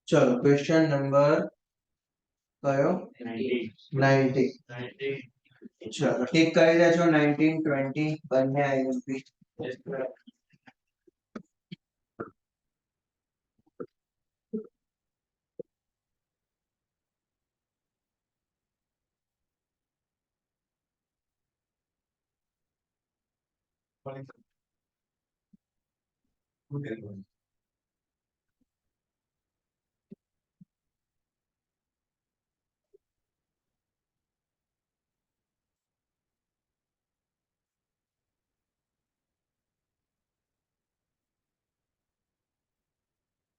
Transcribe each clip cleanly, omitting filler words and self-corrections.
चलो question number कयो 90 चलो टिक કરી દેજો 19 20 બંને IMP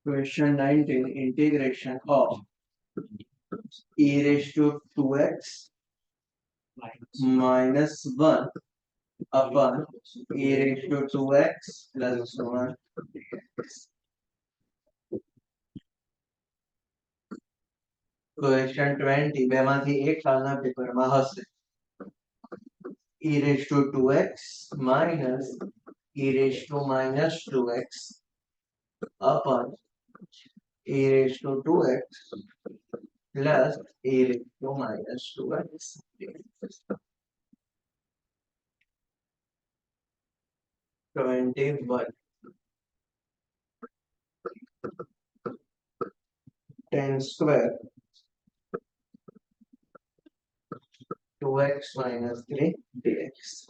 Question 19 integration of e raised to 2x minus 1 upon e raised to 2x plus 1 Question 20 બેમાંથી એક સાલના પેપરમાં હશે e raised to 2x minus e raised to minus 2x upon e raised to 2x plus e raised to minus 2x. 21 10 square 2x minus 3 dx.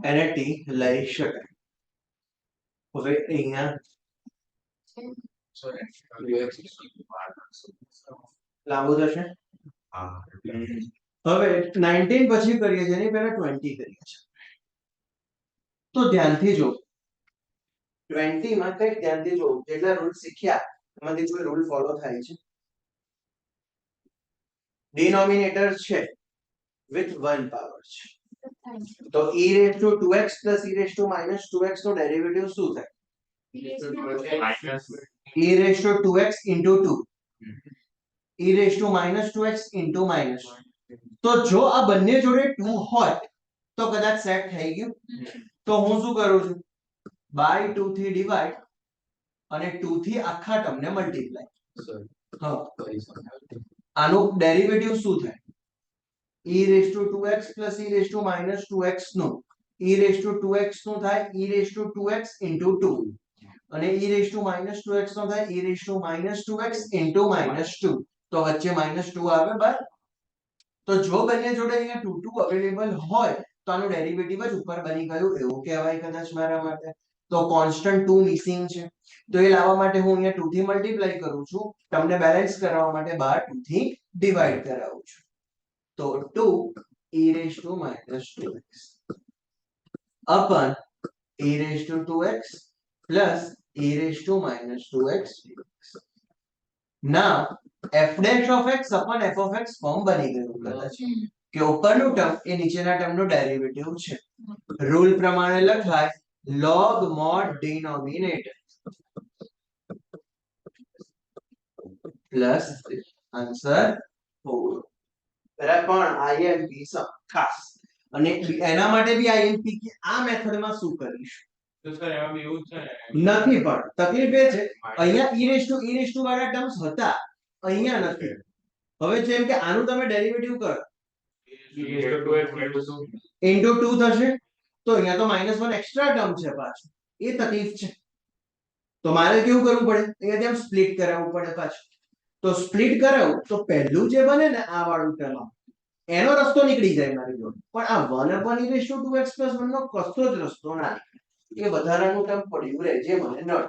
એને t લઈ શકાય હવે અહીંયા લાંબુ થશે હવે 19 પછી કરીએ છીએ એની પહેલા 20 કરીએ છીએ તો ધ્યાનથી જો 20 માં કંઈક ધ્યાનથી જો જેટલા રૂલ શીખ્યા એમાંથી કોઈ રૂલ ફોલો થાય છે ડિનોમિનેટર છે with 1 પાવર છે તો e raised to 2x plus e raised to minus 2x નો ડેરિવેટિવ શું થાય e raised to 2x into 2 e raised to minus 2x into minus તો જો આ બંને જોડે 2 હોય તો કદાચ સેટ થઈ ગયું તો હું શું કરું છું બાય 2 થી ડિવાઈડ અને 2 થી આખા ટર્મને મલ્ટીપ્લાય હા આનું ડેરિવેટિવ શું થાય e raised to 2x plus e raised to minus 2x no e raised to 2x નું થાય e raised to 2x into 2 અને e raised to minus 2x નો થાય e raised to minus 2x into minus 2 તો વચ્ચે minus 2 આવે બરાબર તો જો બંને જોડે અહીંયા 2 2 અવેલેબલ હોય તો આનું ડેરિવેટિવ જ ઉપર બની ગયું એવું કહેવાય કદાચ મારા માટે તો કોન્સ્ટન્ટ 2 મિસિંગ છે તો એ લાવવા માટે હું અહીંયા 2 થી મલ્ટીપ્લાય કરું છું તમને બેલેન્સ કરવા માટે બહાર 2 થી ડિવાઈડ કરાવું છું તો 2 e raised to minus 2x upon e raised to 2x plus e raised to minus 2x now f dash of x upon f of x form બની ગયું કદાચ કે ઉપરનું ટર્મ એ નીચેના ટર્મનો ડેરિવેટિવ છે રૂલ પ્રમાણે લખાય log mod denominator plus answer 4 બરાબર પણ INP ખાસ અને એના માટે બી INP કે આ મેથડમાં શું કરીશું તો સર એમાં એવું છે નથી પણ તકલીફ એ છે અહીંયા e raised to વાળા ટર્મ્સ હતા અહીંયા નથી હવે જેમ કે આનું તમે ડેરિવેટિવ કરો into 2 થશે તો અહીંયા તો -1 એક્સ્ટ્રા ટર્મ છે પાછું એ તકલીફ છે તો મારે કેવું કરવું પડે અહીંયા તેમ સ્પ્લિટ કરાવવું પડે પાછું તો સ્પ્લિટ કરાવું તો પહેલું જે બને ને આ વાળું ટર્મ એનો રસ્તો નીકળી જાય મારી જોડે પણ આ 1 e raised to 2x + 1 નો કશો જ રસ્તો ના નીકળે એ વધારાનું ટર્મ પડ્યું રહે જે મને નળ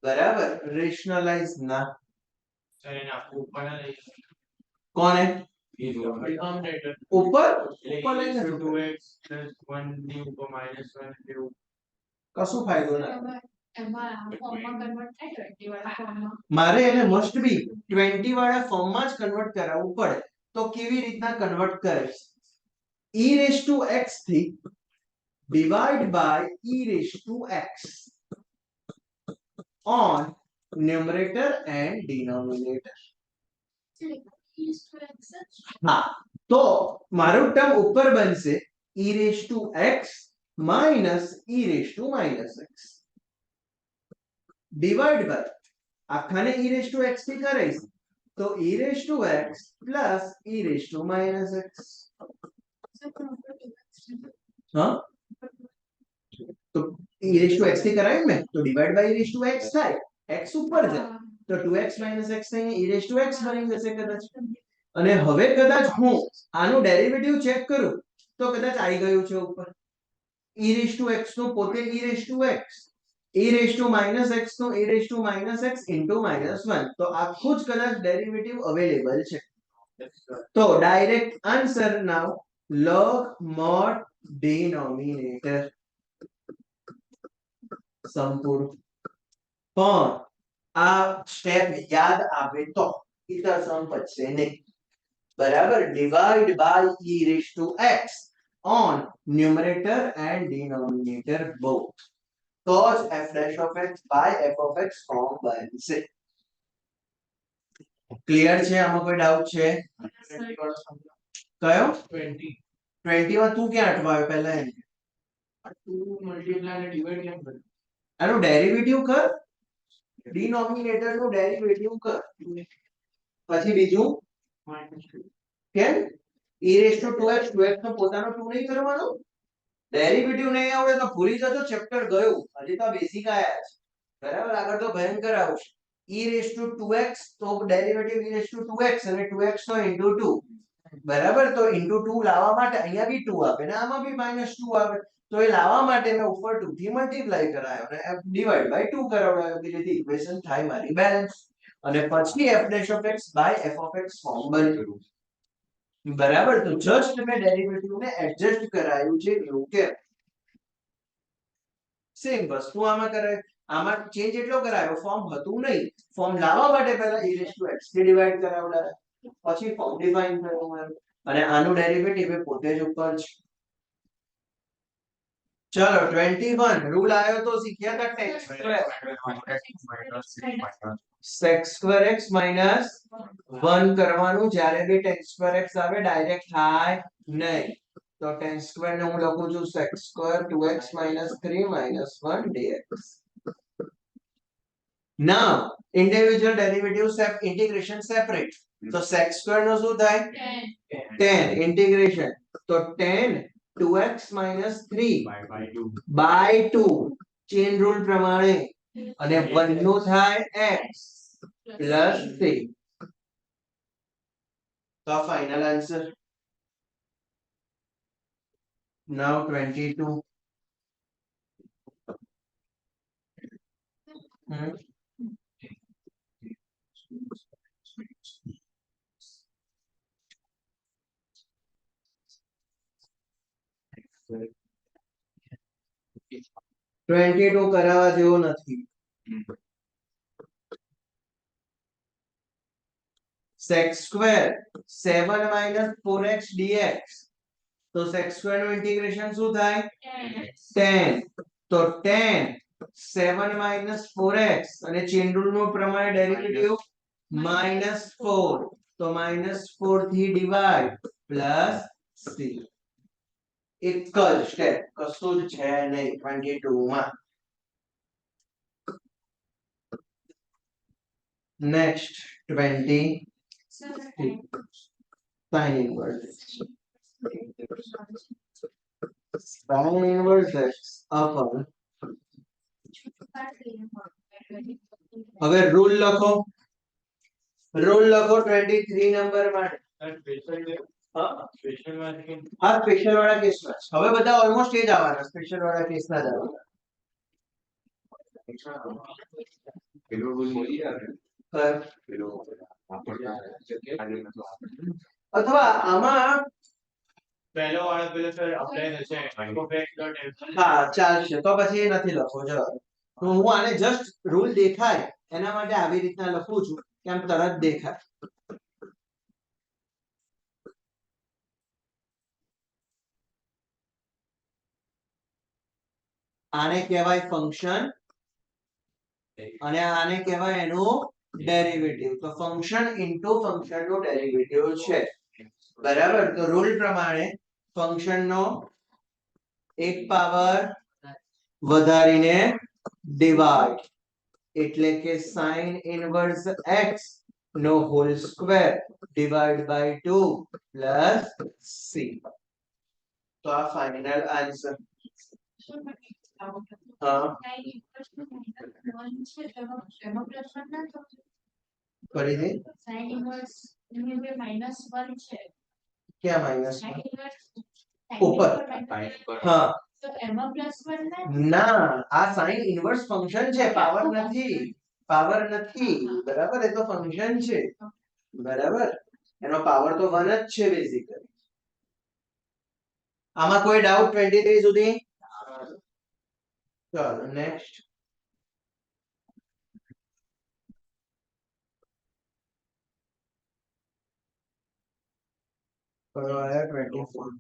બરાબર રેશનલાઇઝ ના સર એને આખું ઉપર ના લઈ કોને ડિનોમિનેટર ઉપર લઈ 2x + 1 ની ઉપર -1 જેવું કશું ફાયદો ના એમાં ફોર્મમાં કન્વર્ટ થાય 20 વાળા ફોર્મમાં મારે એને મસ્ટ બી 20 વાળા ફોર્મમાં જ કન્વર્ટ કરાવવું પડે તો કેવી રીતના કન્વર્ટ કરે e raised to x થી divide by e raised to x on numerator and denominator હા તો મારું ટર્મ ઉપર બનશે e raised to x minus e raise to minus x divide by આખાને ઈ રેસ ટુ એક્સ થી કરીશ તો e raise to x plus e raise to minus x હા તો ઈ રેસ ટુ એક્સ થી કરાય ને તો divide by e raise to x થાય એક્સ ઉપર જાય તો 2x - x ને ઈ રેસ ટુ એક્સ બની જશે કદાચ અને હવે કદાચ હું આનું ડેરિવેટિવ ચેક કરું તો કદાચ આવી ગયું છે ઉપર ઈ રેસ ટુ એક્સ નો પોતે e raise to x e raise to minus x નો e raise to minus x into -1 તો આખું જ કદાચ ડેરિવેટિવ અવેલેબલ છે તો direct answer now log mod denominator સંપૂર્ણ પણ આ સ્ટેપ યાદ આવે તો ઇતર સમ પચશે નહીં બરાબર divide by e raised to x on numerator and denominator both તો જ f dash of x by f of x form બનશે ક્લિયર છે આમાં કોઈ ડાઉટ છે કયો 20 માં તું ક્યાં અટવાયો પહેલા એમ 2 મલ્ટીપ્લાય અને ડિવાઈડ કેમ કર્યું આનો ડેરિવેટિવ કર ડિનોમિનેટર નું ડેરિવેટિવ કર પછી બીજું કેમ e raised to 2x 2x નો પોતાનો 2 નહીં કરવાનો ડેરિવેટિવ નહીં આવડે તો ભૂલી જજો ચેપ્ટર ગયું હજી તો બેસિક આયા છે બરાબર આગળ તો ભયંકર આવશે e raised to 2x તો derivative e raised to 2x અને 2x નો into 2 બરાબર તો into 2 લાવવા માટે અહીંયા બી 2 આવે ને આમાં બી -2 આવે તો એ લાવવા માટે મેં ઉપર 2 થી મલ્ટીપ્લાય કરાયો અને ડિવાઈડ બાય 2 કરાવડાયો કે જેથી ઇક્વેશન થાય મારી બેલેન્સ અને પછી f dash of x by f of x form બન્યું બરાબર તો જસ્ટ મેં ડેરિવેટિવ ને એડજસ્ટ કરાયું છે એવું કે સેમ વસ્તુ આમાં કરે આમાં ચેન્જ એટલો કરાયો ફોર્મ હતું નહીં ફોર્મ લાવવા માટે પહેલા e raised to x થી ડિવાઈડ કરાવડાયા પછી ફોર્મ ડિફાઇન થયું અને આનું ડેરિવેટિવ એ પોતે જ ઉપર છે ચલો 21 રૂલ આયો તો શીખ્યા હતા tan square sec square x minus 1 કરવાનું જ્યારે બી tan square x આવે ડાયરેક્ટ થાય નહીં તો tan square ને હું લખું છું sec square 2x - 3 - 1 dx now individual derivatives have integration separate તો sec square નો શું થાય tan integration તો tan 2x - 3 by 2 chain rule પ્રમાણે અને 1 નું થાય x plus 3 તો ફાઇનલ આન્સર now 22 22 કરાવવા જેવો નથી sec square 7 - 4x dx તો sec square નું ઇન્ટિગ્રેશન શું થાય tan તો tan 7 - 4x અને ચેન રૂલ નું પ્રમાણે ડેરિવેટિવ -4 તો -4 થી ડિવાઈડ પ્લસ c એક જ સ્ટેપ કશું જ છે નહીં 22 માં next 20 sin inverse x upon હવે રૂલ લખો 23 નંબર માટે સ્પેશિયલ વાળા કેસમાં હવે બધા ઓલમોસ્ટ એ જ આવવાના સ્પેશિયલ વાળા કેસના જ આવવાના અથવા આમાં પહેલો વાળો પેલો સર અપ્લાય થશે હા ચાલશે તો પછી એ નથી લખવો જો તો હું આને જસ્ટ રૂલ દેખાય એના માટે આવી રીતના લખું છું કેમ તરત દેખાય આને કહેવાય ફંક્શન અને આને કહેવાય એનું ડેરિવેટિવ તો ફંક્શન ઇન્ટુ ફંક્શન નો ડેરિવેટિવ છે બરાબર તો રૂલ પ્રમાણે ફંક્શન નો એક પાવર વધારીને ડિવાઈડ એટલે કે sin ઇનવર્સ x નો whole square divide by 2 plus c. તો આ ફાઇનલ આન્સર. હા કરી દે. ક્યાં માઈનસ ઉપર? હા ના, આ સાઇન ઇનવર્સ ફંક્શન છે, પાવર નથી. પાવર નથી, બરાબર? એ તો ફંક્શન છે, બરાબર? એનો પાવર તો 1 જ છે બેઝિકલી. આમાં કોઈ ડાઉટ 23 સુધી? ચાલો નેક્સ્ટ. કયો આયા 24?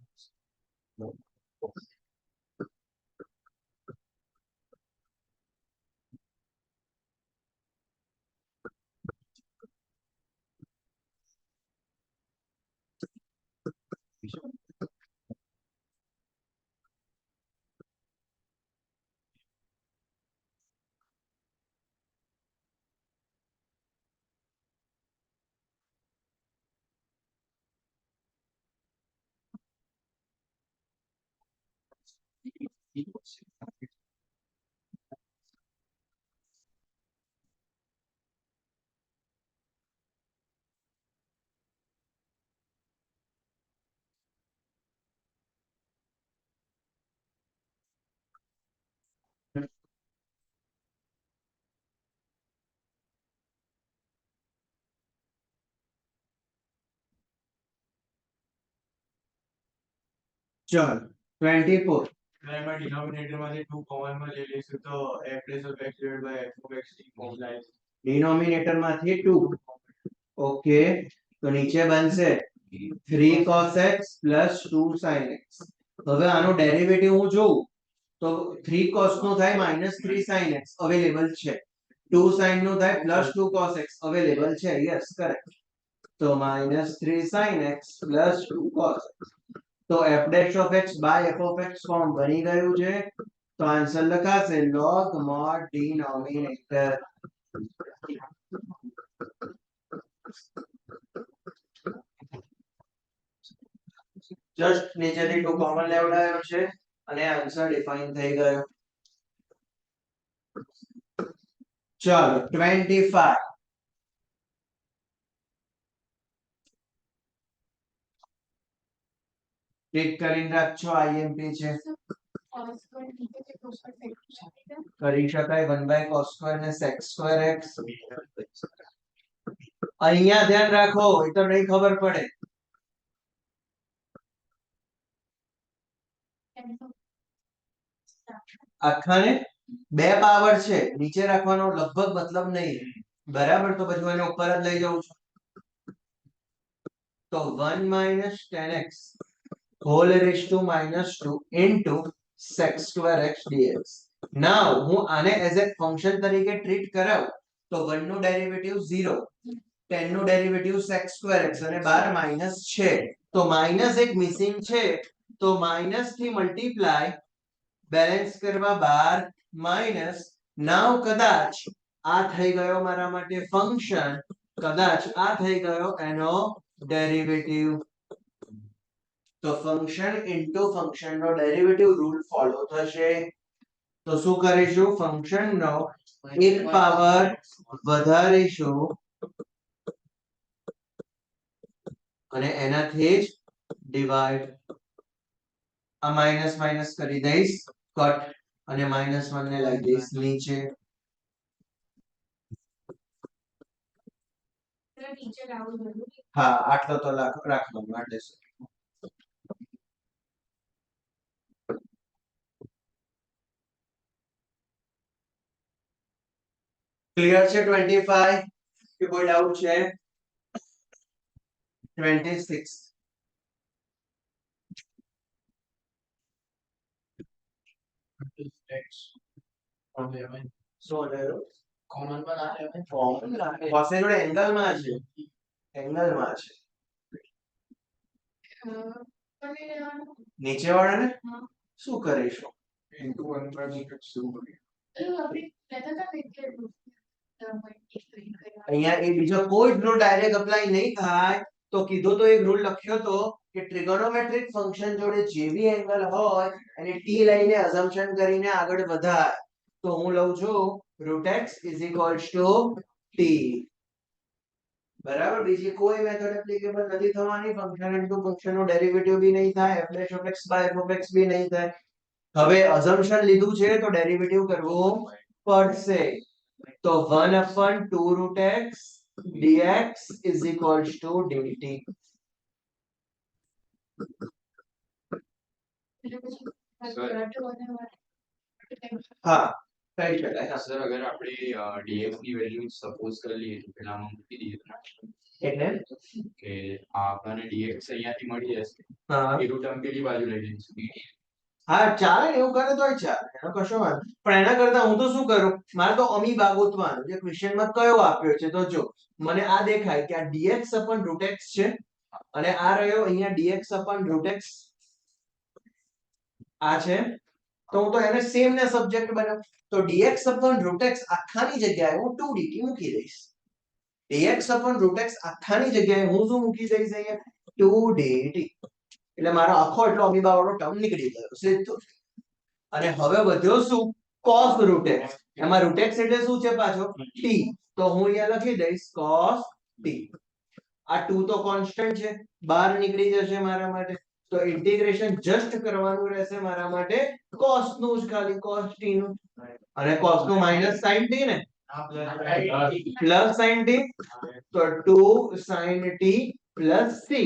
ચાલો 24. એમાં ડિનોમિનેટર માંથી 2 કોમન માં લઈ લઈશું તો f of x divided by f of x form like. Denominator માંથી 2. ઓકે, તો નીચે બનશે 3 cos x plus 2 sin x. હવે આનો ડેરિવેટિવ હું જોઉં તો 3 cos નું થાય -3 sin x અવેલેબલ છે, 2 sin નું થાય +2 cos x અવેલેબલ છે. Yes, correct. તો -3 sin x plus 2 cos x. તો f dash of x by f of x form બની ગયું છે. તો આન્સર લખાશે log mod denominator. જસ્ટ નીચેથી 2 કોમન લેવડાયો છે અને આન્સર ડિફાઇન થઈ ગયો. ચાલો 25. ટિક કરીને રાખજો, આઈએમપી છે. કરી શકાય 1 cos square ને sec square x. અહીંયા ધ્યાન રાખો, એ તો નહીં ખબર પડે. આખાને 2 પાવર છે, નીચે રાખવાનો લગભગ મતલબ નહીં, બરાબર? તો પછી હું એને ઉપર જ લઈ જાઉં છું. તો 1 - 10x whole raised to -2 into sec square x dx. now હું આને એઝ એ ફંક્શન તરીકે ટ્રીટ કરાવું તો 1 નું ડેરિવેટિવ 0, 10 નું ડેરિવેટિવ sec square x અને 12 માઈનસ છે, તો માઈનસ એક મિસિંગ છે, તો માઈનસ થી મલ્ટીપ્લાય બેલેન્સ કરવા 12 માઈનસ. નાવ કદાચ આ થઈ ગયો મારા માટે ફંક્શન, કદાચ આ થઈ ગયો એનો ડેરિવેટિવ. તો ફંક્શન ઇન્ટુ ફંક્શન નો ડેરિવેટિવ રૂલ ફોલો થશે. તો શું કરીશું? ફંક્શન નો એક પાવર વધારીશું અને એનાથી જ ડિવાઈડ. આ માઈનસ માઈનસ કરી દઈશ, કટ, અને -1 ને લઈ દઈશ નીચે. હા, આટલો તો રાખવા માટે છે. ક્લિયર છે 25 કે કોઈ ડાઉટ છે? 26. શું લેવું? કોમન માં ના લેવાય. કોમન રાખે, પાસે જોડે એંગલ માં છે, એંગલ માં છે. નીચે વાળા ને શું કરીશું? into 1 by root x શું અહીંયા એ બીજો કોઈ રૂલ ડાયરેક્ટ અપ્લાય નહીં થાય. તો કીધું તો એક રૂલ લખ્યો તો કે ટ્રિગોનોમેટ્રિક ફંક્શન જોડે જે બી એંગલ હોય એને ટી લઈને અઝમ્પશન કરીને આગળ વધાય. તો હું લઉં છું √x = t. બરાબર. બીજી કોઈ મેથડ એપ્લિકેબલ નથી થવાની. ફંક્શન ઇન્ટુ ફંક્શન નો ડેરિવેટિવ બી નહીં થાય. f'(x/f(x) બી નહીં થાય. હવે અઝમ્પશન લીધું છે તો ડેરિવેટિવ કરવું પડશે. તો 1/2 √x dx = dt. હા કઈ શકાય. સર અગર આપણે dx ની વેલ્યુ સપોઝ કરી લઈએ તો પેલામાં મૂકી દઈએ તો એટલે કે આપણને dx અહીંયાથી મળી જશે હા એ રૂટ અમે પેલી બાજુ લઈ લઈશું dt. હા ચાલે ને, એવું કરે તોય ચાલે, એનો કશો વાંધો નહીં. પણ એના કરતા હું તો શું કરું, મારે તો અમીબા ગોતવાનું જે ક્વેશ્ચનમાં કયો આપ્યો છે. તો જો મને આ દેખાય કે આ dx/√x છે અને આ રહ્યો અહીંયા dx/√x આ છે. તો હું તો એને સેમ ને સબ્જેક્ટ બનાવું. તો dx/√x આખાની જગ્યાએ હું 2dt મૂકી દઈશ. dx/√x આખાની જગ્યાએ હું શું મૂકી દઈશ અહીંયા 2dt. એટલે મારો આખો એટલો અમીબા વાળો ટર્મ નીકળી ગયો સીધું. અને હવે વધ્યો શું cos √x. એમાં √x એટલે શું છે પાછો t. તો હું અહીંયા લખી દઈશ cos t. આ 2 તો કોન્સ્ટન્ટ છે, બહાર નીકળી જશે મારા માટે. તો ઇન્ટિગ્રેશન જસ્ટ કરવાનું રહેશે મારા માટે cos નું જ, ખાલી cos t નું. અને cos નું માઈનસ sin t ને પ્લસ sin t. તો 2 sin t પ્લસ c.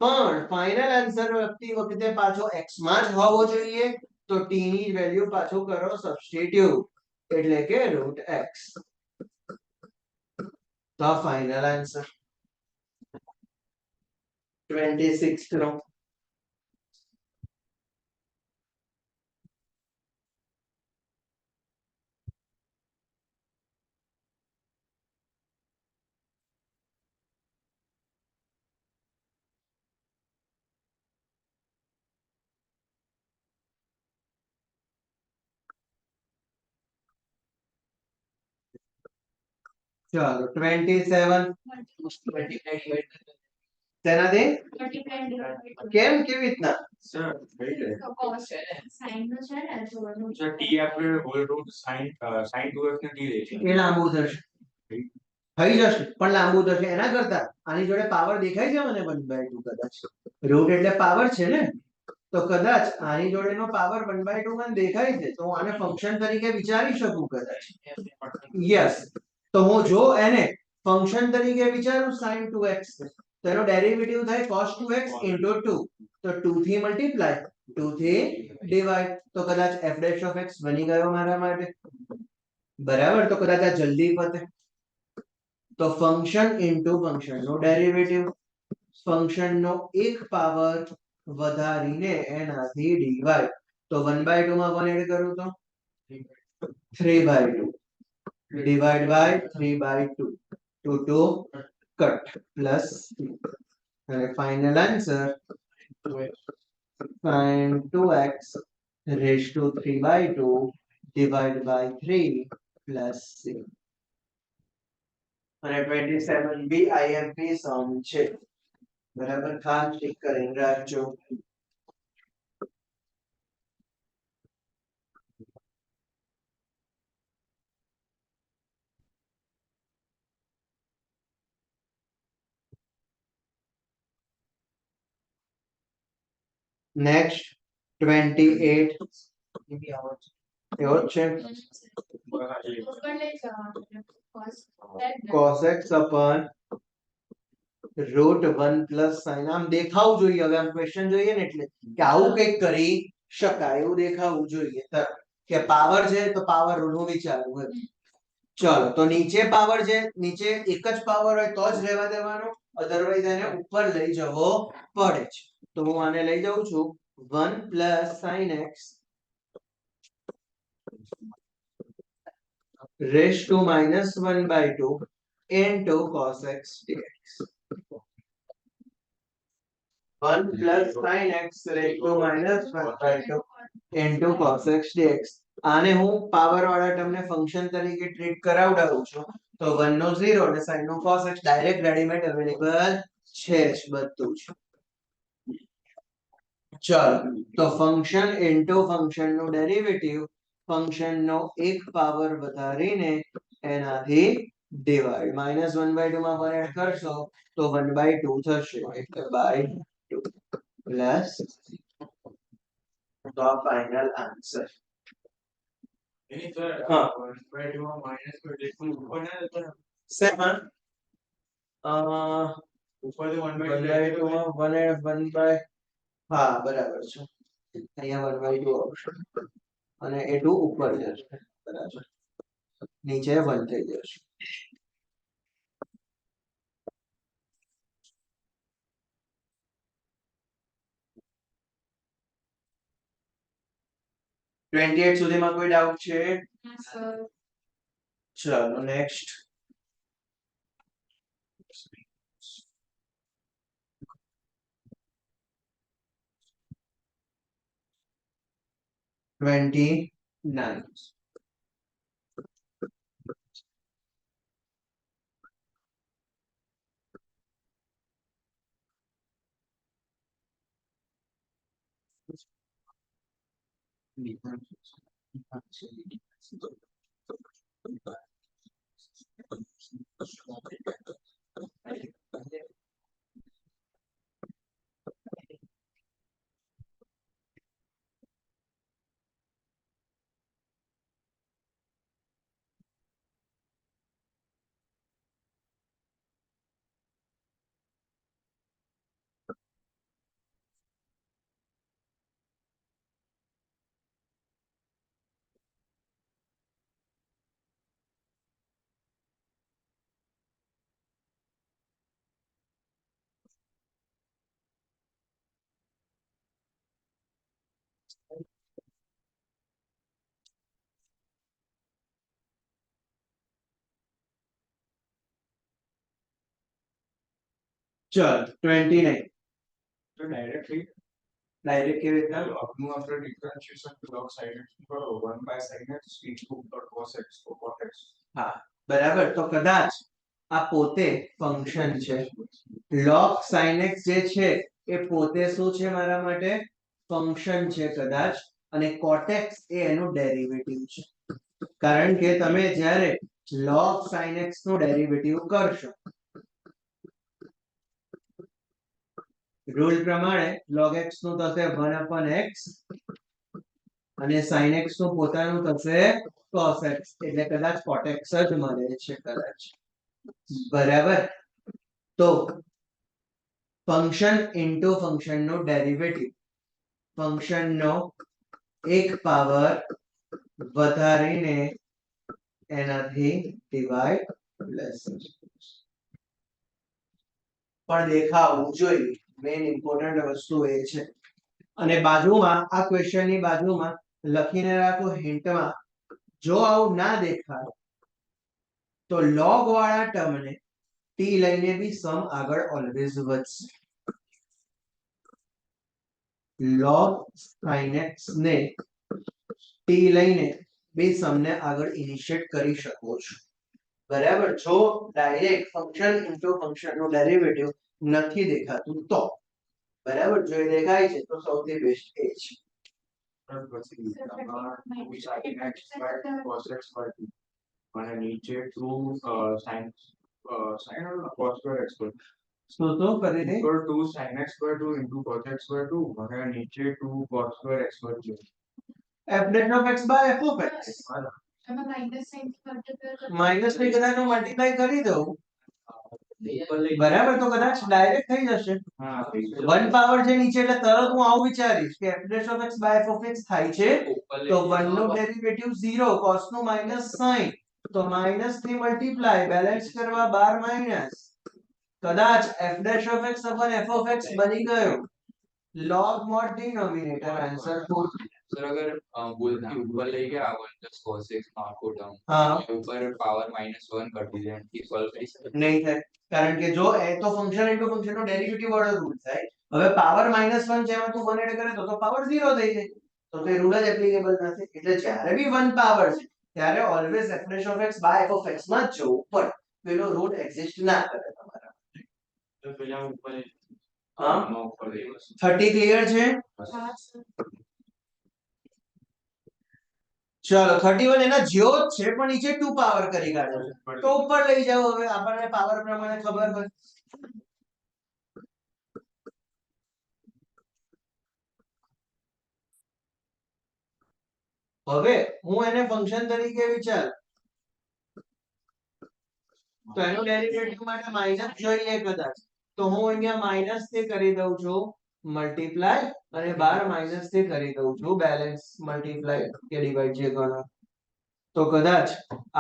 પણ ફાઇનલ આન્સર લખતી વખતે પાછો x માં જ હોવો જોઈએ. તો t ની વેલ્યુ પાછો કરો સબસ્ટિટ્યુટ, એટલે કે √x. તો ફાઇનલ આન્સર 26 નો. ચાલો 27 તેનાથી કેમ, કેવી રીતના? સર થઈ જાય સર t આપણે હોલ રૂટ sin 2x ને t લઈએ છીએ. એ લાંબુ થશે, થઈ જશે પણ લાંબુ થશે. એના કરતા આની જોડે પાવર દેખાય છે મને 1/2 કદાચ. રૂટ એટલે પાવર છે ને, તો કદાચ આની જોડેનો પાવર 1/2 મને દેખાય છે. તો હું આને ફંક્શન તરીકે વિચારી શકું કદાચ. યસ. તો હું જો એને ફંક્શન તરીકે વિચારું sin 2x, તો એનો ડેરિવેટિવ થાય cos 2x * 2. તો 2 થી મલ્ટીપ્લાય, 2 થી ડિવાઇડ. તો કદાચ f'(x) બની ગયો મારા માટે. બરાબર. તો કદાચ આ જલ્દી પતે. તો ફંક્શન ઇન્ટુ ફંક્શન નો ડેરિવેટિવ, ફંક્શન નો એક પાવર વધારીને એનાથી ડિવાઇડ. તો 1/2 માં 1 એડ કરું તો 3/2 divided by 3/2. 2 cut plus and final answer sin 2x raised to 3/2 divided by 3 plus 6. અને 27 બી આઈએમપી સમ છે. બરાબર. ખાસ ટીક કરીને રાખજો. નેક્સ્ટ 28 એવો જ છે. cos x upon √1 plus sin. આમ દેખાવું જોઈએ. હવે આમ ક્વેશ્ચન જોઈએ ને એટલે કે આવું કંઈક કરી શકાય એવું દેખાવું જોઈએ. કે પાવર છે તો પાવર નું વિચારવું હોય. ચલો તો નીચે પાવર છે, નીચે એક જ પાવર હોય તો જ રહેવા દેવાનો, અધરવાઇઝ એને ઉપર લઈ જવો પડે છે. તો હું આને લઈ જાઉં છું 1 plus sin x raised to -1/2 into cos x dx. 1 plus sin x raised to -1/2 into cos x dx. આને હું પાવર વાળા ટર્મને ફંક્શન તરીકે ટ્રીટ કરાવડાવું છું, તો 1 નો 0 અને sin નો cos x direct readymade available છે જ બધું જ. ચાલો, તો ફંક્શન ઇન્ટુ ફંક્શન નું ડેરિવેટિવ ફંક્શન નો એક પાવર વધારીને એનાથી ડિવાઈડ -1/2 માં 1 એડ કરશો તો 1/2 થશે, એટલે બાય 2 પ્લસ. તો આ ફાઇનલ આન્સર. એની સર હા. 1/2 માં માઈનસ તો જેટલું ઉપર ના જતો ને, સેમાં ઉપરથી 1/2 1/2 માં 1 બાય, હા બરાબર છે, અહીંયા 1/2 આવશે અને એ 2 ઉપર જશે, બરાબર, નીચે 1 થઈ જશે. ટ્વેન્ટી સુધીમાં કોઈ ડાઉટ છે? ચલો નેક્સ્ટ. ટ્વેન્ટી 9. ચલ 29. તો ડાયરેક્ટલી ડાયરેક્ટ કેવી રીતના? લોગનું આપણે ડિફરન્શિએશન લોગ સાઇન x કરો 1/sin x into cos x તો cos x. હા બરાબર, તો કદાચ આ પોતે ફંક્શન છે, log sin x જે છે એ પોતે શું છે મારા માટે? ફંક્શન છે કદાચ, અને cot x એ એનું ડેરિવેટિવ છે, કારણ કે તમે જ્યારે log sin x નું ડેરિવેટિવ કરશો, રૂલ પ્રમાણે log x નું થશે 1/x અને sin x નું પોતાનું થશે cos x, એટલે કદાચ cot x જ મળે છે કદાચ, બરાબર. તો ફંક્શન ઇન્ટુ ફંક્શન નો ડેરિવેટિવ ફંક્શન નો એક પાવર વધારીને એનાથી ડિવાઈડ પ્લસ પણ દેખાવું જોઈએ, મેઇન ઇમ્પોર્ટન્ટ વસ્તુ એ છે. અને બાજુમાં આ ક્વેશ્ચન ની બાજુમાં લખીને રાખો હિન્ટમાં, જો આવું ના દેખાય તો log વાળા ટર્મને t લઈને બી સમ આગળ ઓલવેઝ વધશે. log sin x ને t લઈને બે સમને આગળ ઇનિશિયેટ કરી શકો છો, બરાબર. જો ડાયરેક્ટ ફંક્શન ઇન્ટુ ફંક્શન નું ડેરિવેટિવ નથી દેખાતું તો, બરાબર, જો એ દેખાય છે તો સૌથી બેસ્ટ એ છે. પછી આમાં 2sin x by cos x by 2 અને નીચે 2 sin cos square x by શું તો કરી દે? ઉપર 2 sin x by 2 into cos x by 2 અને નીચે 2 cos square x by 2. f dash of x by f of x એમાં માઇનસ સાઇન માઇનસ ની કદાચ હું મલ્ટીપ્લાય કરી દઉં, બરાબર, તો કદાચ ડાયરેક્ટ થઈ જશે. હા 1 પાવર છે નીચે એટલે તરત હું આવું વિચારીશ કે f dash of x by f of x થાય છે, તો 1 નો ડેરિવેટિવ 0, cos નું માઈનસ sin, તો માઈનસ થી મલ્ટીપ્લાય બેલેન્સ કરવા 12 માઈનસ, કદાચ f dash of x upon f of x બની ગયો log mod denominator answer 4. Sir अगर बोलती ऊपर ले गया 1 plus cos x में आपको टर्म हाँ ऊपर पावर -1 कर दीजिए एंड सॉल्व કરી શકે નહીં થાય, કારણ કે જો એ તો ફંક્શન ઇન્ટુ ફંક્શન નો ડેરિવેટિવ વાળો રૂલ થાય. હવે પાવર -1 જેમાં તું 1 એડ કરે તો પાવર 0 થઈ જાય, તો તે રૂલ જ એપ્લિકેબલ નથી. એટલે જ્યારે બી 1 પાવર છે ત્યારે always f' of x by f of x માં જ જવું પડે. પેલો રૂલ એક્ઝિસ્ટ ના કરે તમારા. તો પેલા ઉપર હા આમાં ઉપર એ વસ્તુ 30 ક્લિયર છે? હા સર. ચલો 31 એના જેવો જ છે પણ નીચે 2 પાવર કરી કાઢ્યો છે. તો ઉપર લઈ જાઓ. હવે આપણને પાવર પ્રમાણે ખબર હોય. હવે હું એને ફંક્શન તરીકે વિચાર તો એનું ડેરિવેટિવ માટે માઈનસ જોઈએ કદાચ. તો હું અહીંયા માઈનસ થી કરી દઉં છું મલ્ટીપ્લાય અને બાર માઈનસ થી કરી દઉં છું બેલેન્સ મલ્ટીપ્લાય કે ડિવાઇડ જે ગણો. તો કદાચ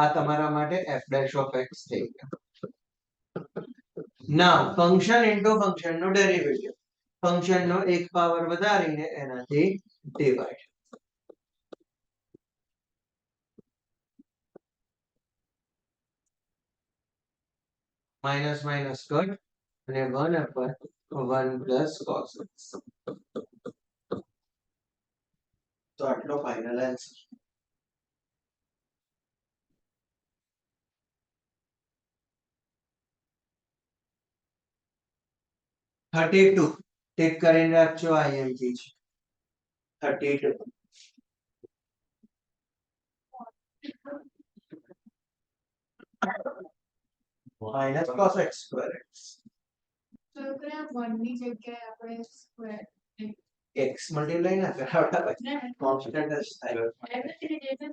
આ તમારા માટે f' ઓફ x થઈ ગયો. ના ફંક્શન ઇન્ટુ ફંક્શન નો ડેરિવેટિવ. ફંક્શન નો એક પાવર વધારીને એનાથી ડિવાઇડ. માઇનસ માઇનસ કટ અને 1 ઉપર 1 પ્લસ cos x. તો આટલો ફાઇનલ આન્સર. $32 ટિક કરીને રાખજો. ING છે 32. માઇનસ cos x સ્ક્વેર તો ત્યાં 1 ની જગ્યાએ આપણે સ્ક્વેર x મલ્ટીપ્લાય ના કરાવતા ને કોન્સ્ટન્ટ જ થાય. Everything is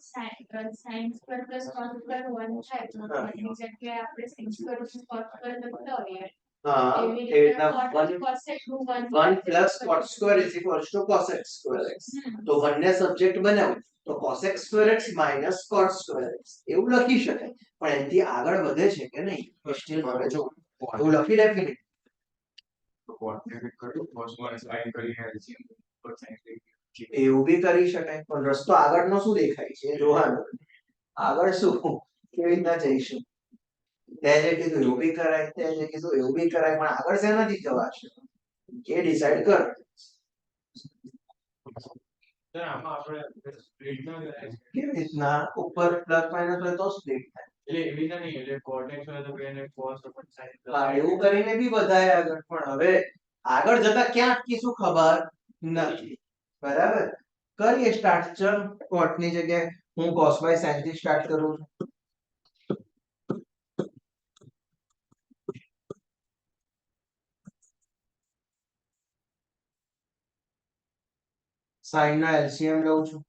sin square plus cos square 1 થાય તો 1 ની જગ્યાએ આપણે sin square plus cos square લખતા હોઈએ. હા એવી એ રીતે રીતના 1 cos x નું 1 plus cos square is equals to cos x square x. તો 1 ને સબ્જેક્ટ બનાવો તો cos x square x minus cos square x એવું લખી શકાય. પણ એનાથી આગળ વધે છે કે નહીં એ સ્ટીલ હવે જો એવું લખી ડેફિનેટ. કોર્ડિનેટ કર્યું cos1 sin કરીને LCM ઉપર sin કરી. એવું બી કરી શકાય પણ રસ્તો આગળનો શું દેખાય છે જોવાનું. આગળ શું કેવી રીતના જઈશું. તે જે કીધું એવું બી કરાય, તે જે કીધું એવું બી કરાય, પણ આગળ શેનાથી જવાશે એ ડિસાઈડ કરો. સર આમાં આપણે સ્પ્લિટ ના કરાય છે. કેવી રીતના ઉપર પ્લસ માઇનસ હોય તો સ્પ્લિટ થાય. એટલે એવી રીતે નહીં એટલે કોર્ડિનેટ હોય તો એને cos upon sin હા એવું કરીને બી બધાય આગળ. પણ હવે આગળ જતા ક્યાં અટકીશું ખબર નથી. બરાબર કરીએ સ્ટાર્ટ. ચલ cot ની જગ્યાએ હું cos by sin થી સ્ટાર્ટ કરું છું. sin નો LCM લઉં છું.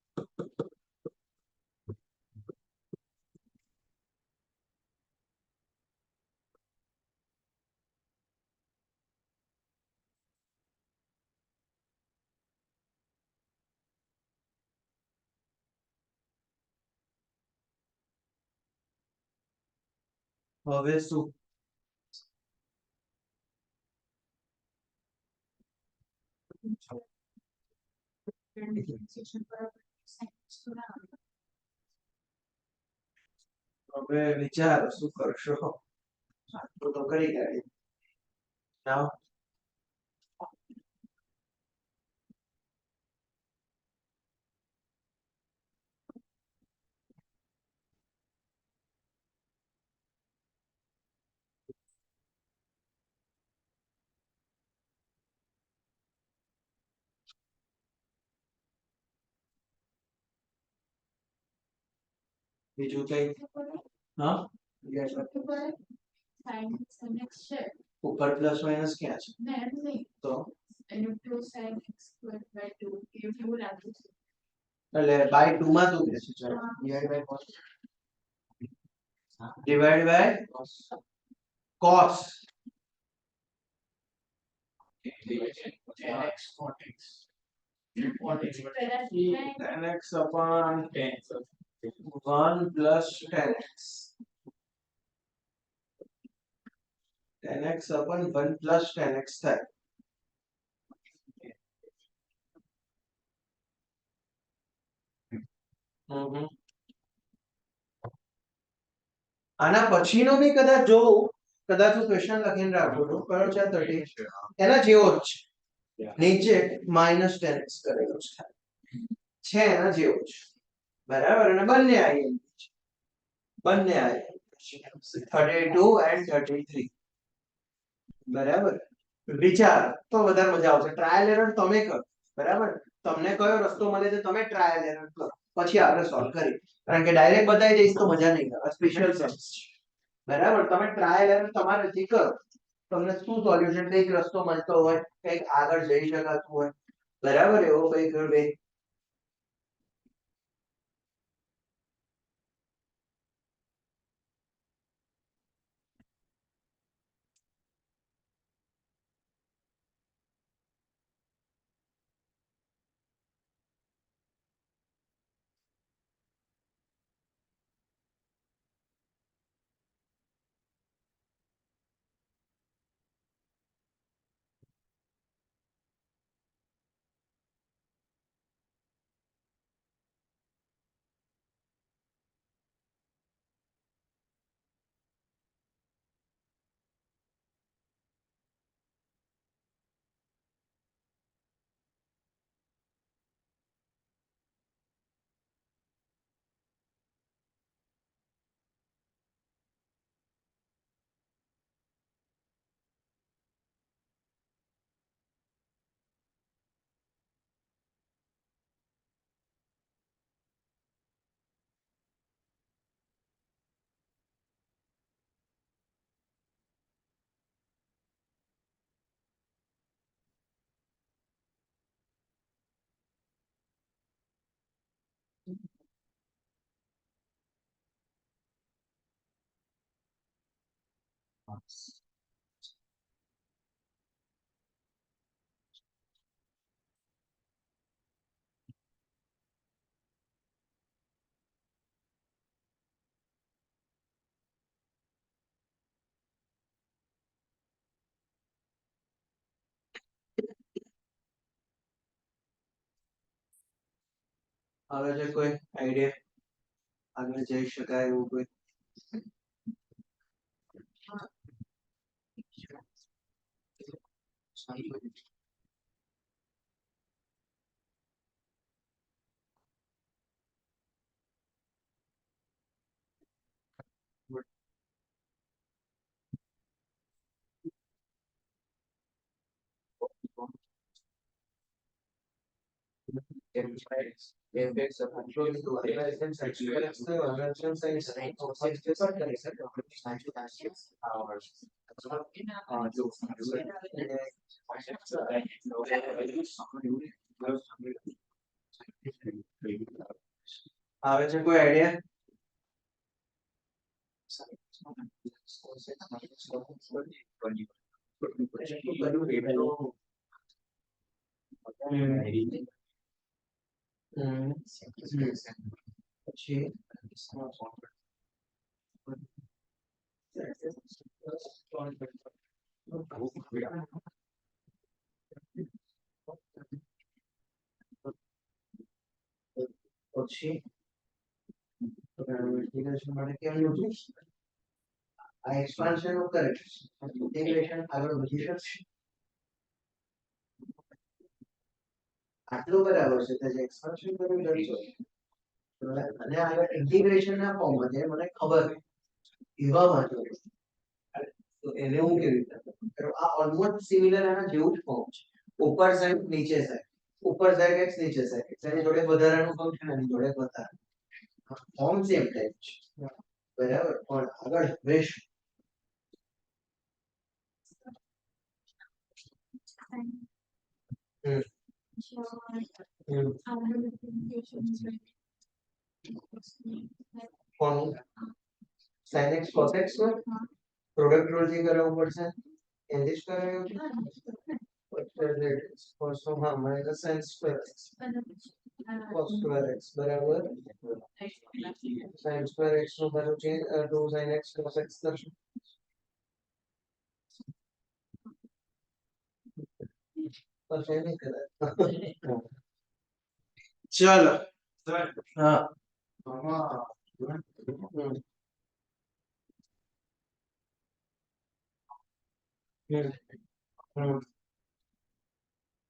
હવે શું હવે વિચારો શું કરશો. આટલું તો કરી કાઢી. Now બીજું કઈ હા sin x છે ઉપર પ્લસ માઇનસ ક્યાં છે ને એમ નહીં તો એનું 2 sin x સ્ક્વેર બાય 2 એવું લાગે છે. એટલે બાય 2 માં શું થશે. ચલો divide by cos divide by cos x cot x પહેલા tan x upon 1 plus tan x. tan x upon 1 plus tan x થાય. આના પછીનો બી કદાચ જોઉં. કદાચ હું ક્વેશ્ચન લખીને રાખું છું કયો છે 30 એના જેવો જ છે. નીચે માઇનસ tan x કરેલો છે. છે એના જેવું જ બરાબર અને બંને આઈએમપી છે બંને આઈએમપી 32 and 33 બરાબર વિચાર તો વધારે મજા આવશે ટ્રાયલ એરર તમે કરો બરાબર તમને કયો રસ્તો મળે છે તમે ટ્રાયલ એરર કરો પછી આપણે સોલ્વ કરીએ કારણ કે ડાયરેક્ટ બતાવી દઈશ તો મજા નહીં આવે સ્પેશિયલ સમ્સ બરાબર તમે ટ્રાયલ એરર તમારેથી કરો તમને શું સોલ્યુશન કઈક રસ્તો મળતો હોય કઈક આગળ જઈ શકાતું હોય બરાબર એવો કઈક બે હવે છે કોઈ આઈડિયા આગળ જઈ શકાય એવું કોઈ આવે છે કોઈ આઈડિયા પછી પછી ઇન્ટિગ્રેશન માટે કેમનું છે આ એક્સપાન્શન નું કરે ઇન્ટિગ્રેશન આગળ વધી શકશે આટલું બરાબર છે કે જે એક્સપાન્શન કર્યું કરશો અને આગળ ઇન્ટિગ્રેશન ના ફોર્મમાં જે મને ખબર એવા વાંચો તો એને હું કેવી રીતે કરું આ ઓલમોસ્ટ સિમિલર આના જેવું જ ફોર્મ છે ઉપર સાઈડ નીચે સાઈડ ઉપર સાઈડ એક્સ નીચે સાઈડ એક્સ એની જોડે વધારાનું ફંક્શન એની જોડે વધારાનું ફોર્મ સેમ ટાઈપ છે બરાબર પણ આગળ હવે શું કોનું sin x cos x નું પ્રોડક્ટ રૂલથી કરાવવું પડશે એન્ડિશ કરાવ્યું છે હા minus sin square x cos square x બરાબર sin square x નું પાછું change 2 sin x cos x કરશું પછી નહીં કરાય ચાલો હા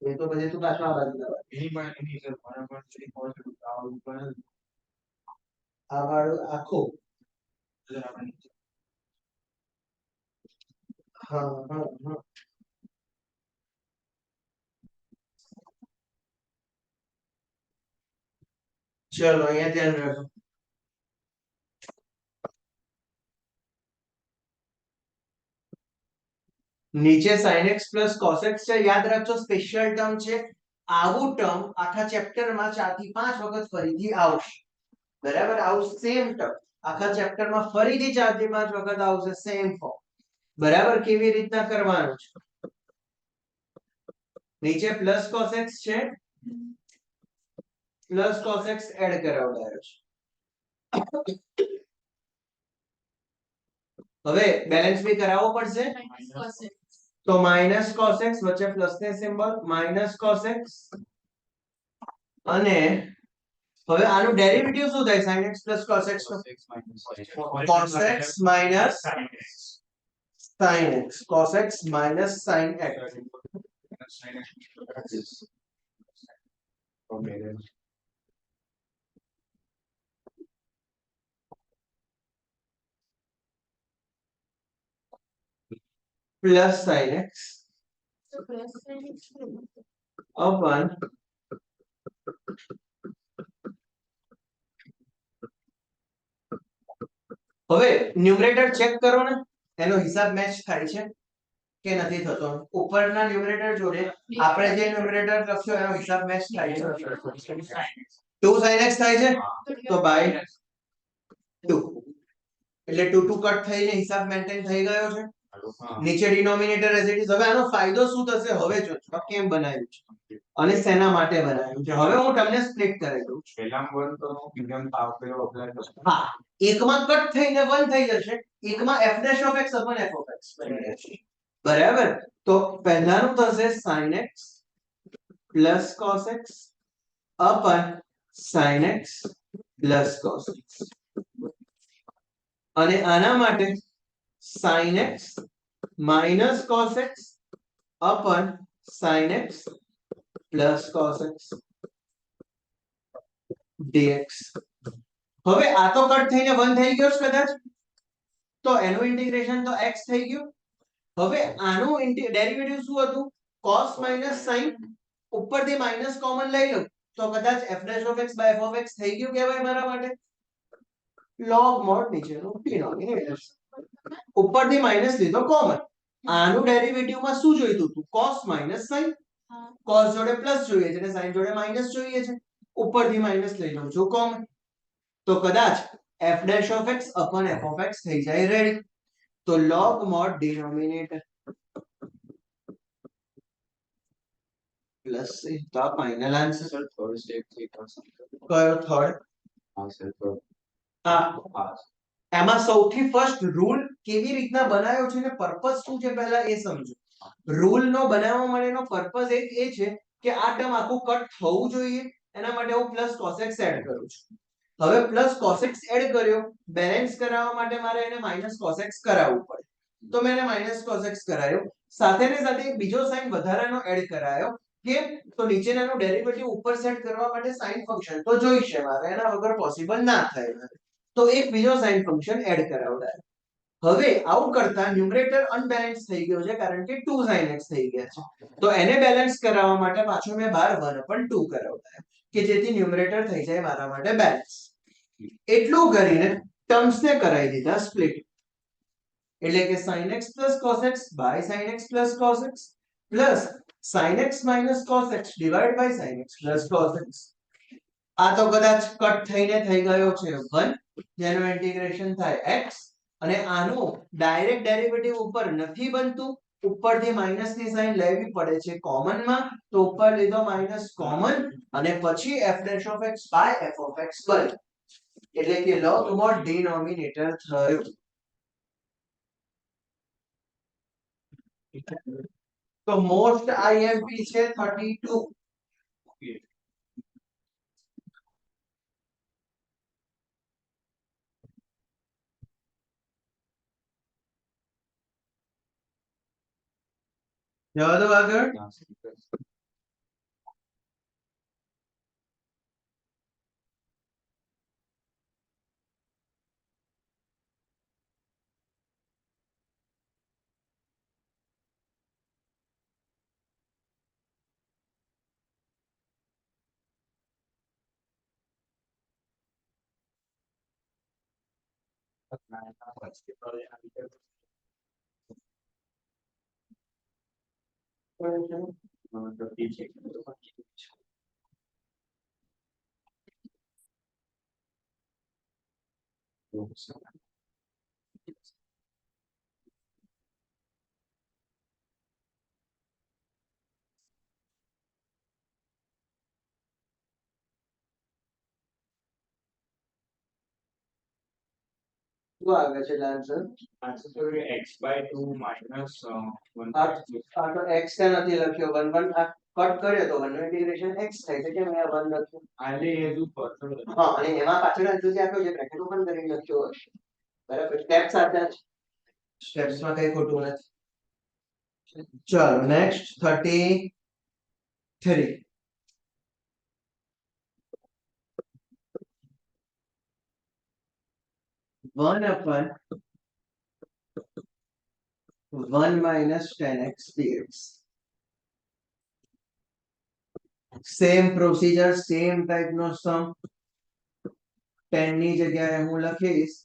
એ તો પછી તું પાછો આ બાજુ લાવ. એની સર બરાબર છે cos આ ઉપર આ વાળું આખું આપણે હા હા હા ચલો અહીંયા ધ્યાન રાખો. નીચે sin x plus cos x છે, યાદ રાખજો સ્પેશિયલ ટર્મ છે. આવું ટર્મ આખા ચેપ્ટરમાં 4 થી 5 વખત ફરીથી આવશે. બરાબર, આવું સેમ ટર્મ આખા ચેપ્ટરમાં ફરીથી 4 થી 5 વખત આવશે સેમ ફોર્મ. બરાબર, કેવી રીતના કરવાનું છે? નીચે પ્લસ cos x છે, પ્લસ cos x એડ કરાવડાયો છે. હવે બેલેન્સ બી કરાવવો પડશે, તો માઈનસ cos x વચ્ચે પ્લસ ને સિમ્બોલ માઈનસ cos x, અને હવે આનું ડેરિવેટિવ શું થાય? sin x cos x નો cos x minus sin x, cos x minus sin x. plus sin x upon હવે ન્યુમરેટર ચેક કરો ને, એનો હિસાબ મેચ થાય છે કે નથી થતો? ઉપરના ન્યુમરેટર જોડે આપણે જે ન્યુમરેટર લખ્યો એનો હિસાબ મેચ થાય છે. 2 sin x થાય છે, તો બાય 2 એટલે 2 2 કટ થઈને હિસાબ મેન્ટેન થઈ ગયો છે. નીચે ડિનોમિનેટર એઝ ઇટ ઇઝ. હવે આનો ફાયદો શું થશે હવે જોજો કેમ બનાવ્યું છે અને શેના માટે બનાવ્યું છે. હવે હું તમને સ્પ્લિટ કરી દઉં છું. પહેલામાં 1 તો મિનિમમ તાવ પેલો અપ્લાય કરશો. હા, એકમાં કટ થઈને 1 થઈ જશે, એકમાં f dash of x upon f of x બની જશે. બરાબર, તો પહેલાનું થશે sin x plus cos x upon sin x plus cos x, અને આના માટે sin x minus cos x upon sin x plus cos x dx. હવે આ તો કટ થઈને 1 થઈ ગયો છે કદાચ, તો એનું ઇન્ટિગ્રેશન તો x થઈ ગયું. હવે આનું ડેરિવેટિવ શું હતું? cos minus sin, ઉપરથી માઈનસ કોમન લઈ લો તો કદાચ f dash of x by f of x થઈ ગયું કહેવાય મારા માટે. log mod નીચેનું ડિનોમિનેટર, ઉપરથી માઈનસ લીધો કોમન. આનું ડેરિવેટિવ માં શું જોઈતું હતું? cos minus sin. cos જોડે પ્લસ જોઈએ છે અને sin જોડે માઈનસ જોઈએ છે, ઉપરથી માઈનસ લઈ લઉં છું કોમન, તો કદાચ f dash of x upon f of x થઈ જાય રેડી. તો log mod denominator પ્લસ તો આ ફાઇનલ આન્સર. થર્ડ સ્ટેપ થી કરશો. કયો થર્ડ? હા સર, થર્ડ. હા, એમાં સૌથી ફર્સ્ટ રૂલ કેવી રીતના બનાવ્યો છે ને પર્પસ શું છે પહેલા એ સમજો. રૂલ નો બનાવવા માટેનો પર્પસ એક એ છે કે આ ટર્મ આખું કટ થવું જોઈએ, એના માટે હું પ્લસ cos x એડ કરું છું. હવે પ્લસ cos x એડ કર્યો, બેલેન્સ કરાવવા માટે મારે એને માઈનસ cos x કરાવવું પડે, તો મેં એને માઈનસ cos x કરાયો. સાથે ને સાથે એક બીજો સાઈન વધારાનો એડ કરાયો. કેમ? તો નીચેનાનું ડેરિવેટિવ ઉપર સેટ કરવા માટે સાઈન ફંક્શન તો જોઈશે મારે, એના વગર પોસિબલ ના થાય. તો એક બીજો સાઈન ફંક્શન એડ કરાવડાય. હવે આવું કરતા ન્યુમરેટર અનબેલેન્સ થઈ ગયો છે કારણ કે 2 sin x થઈ ગયા છે. તો એને બેલેન્સ કરાવવા માટે પાછો મેં બાર 1/2 કરાવડાય કે જેથી ન્યુમરેટર થઈ જાય મારા માટે બેલેન્સ. એટલું કરીને ટર્મ્સ ને કરાવી દીધા સ્પ્લિટ, એટલે કે sin x cos x by sin x cos x plus sin x cos x divided by sin x cos x. આ તો કદાચ કટ થઈને થઈ ગયો છે 1, જેનું ઇન્ટિગ્રેશન થાય x, અને આનું ડાયરેક્ટ ડેરિવેટિવ ઉપર નથી બનતું, ઉપરથી માઈનસ ની સાઈન લેવી પડે છે કોમન માં, તો ઉપર લીધો માઈનસ કોમન અને પછી f dash of x by f of x બને, એટલે કે log mod denominator થયું. તો મોસ્ટ IMP છે 32. જવા દો આગળ. શું આવે છે answer? Answer to x by 2 minus 1 આ આ તો x કે નથી લખ્યો 1 1 આ કટ કર્યો તો 1 નું ઇન્ટિગ્રેશન x થાય છે કેમ અહીંયા 1 લખ્યું? આલે એ હજુ પાછળ હા અને એમાં પાછળ હજુ જે આપ્યો છે બ્રેકેટ ઓપન કરીને લખ્યો હશે બરાબર સ્ટેપ સાચા છે સ્ટેપ્સ માં કઈ ખોટું નથી ચલો next 33 1 upon 1 minus 10x dx same procedure same type નો સમ 10 ની જગ્યાએ હું લખીશ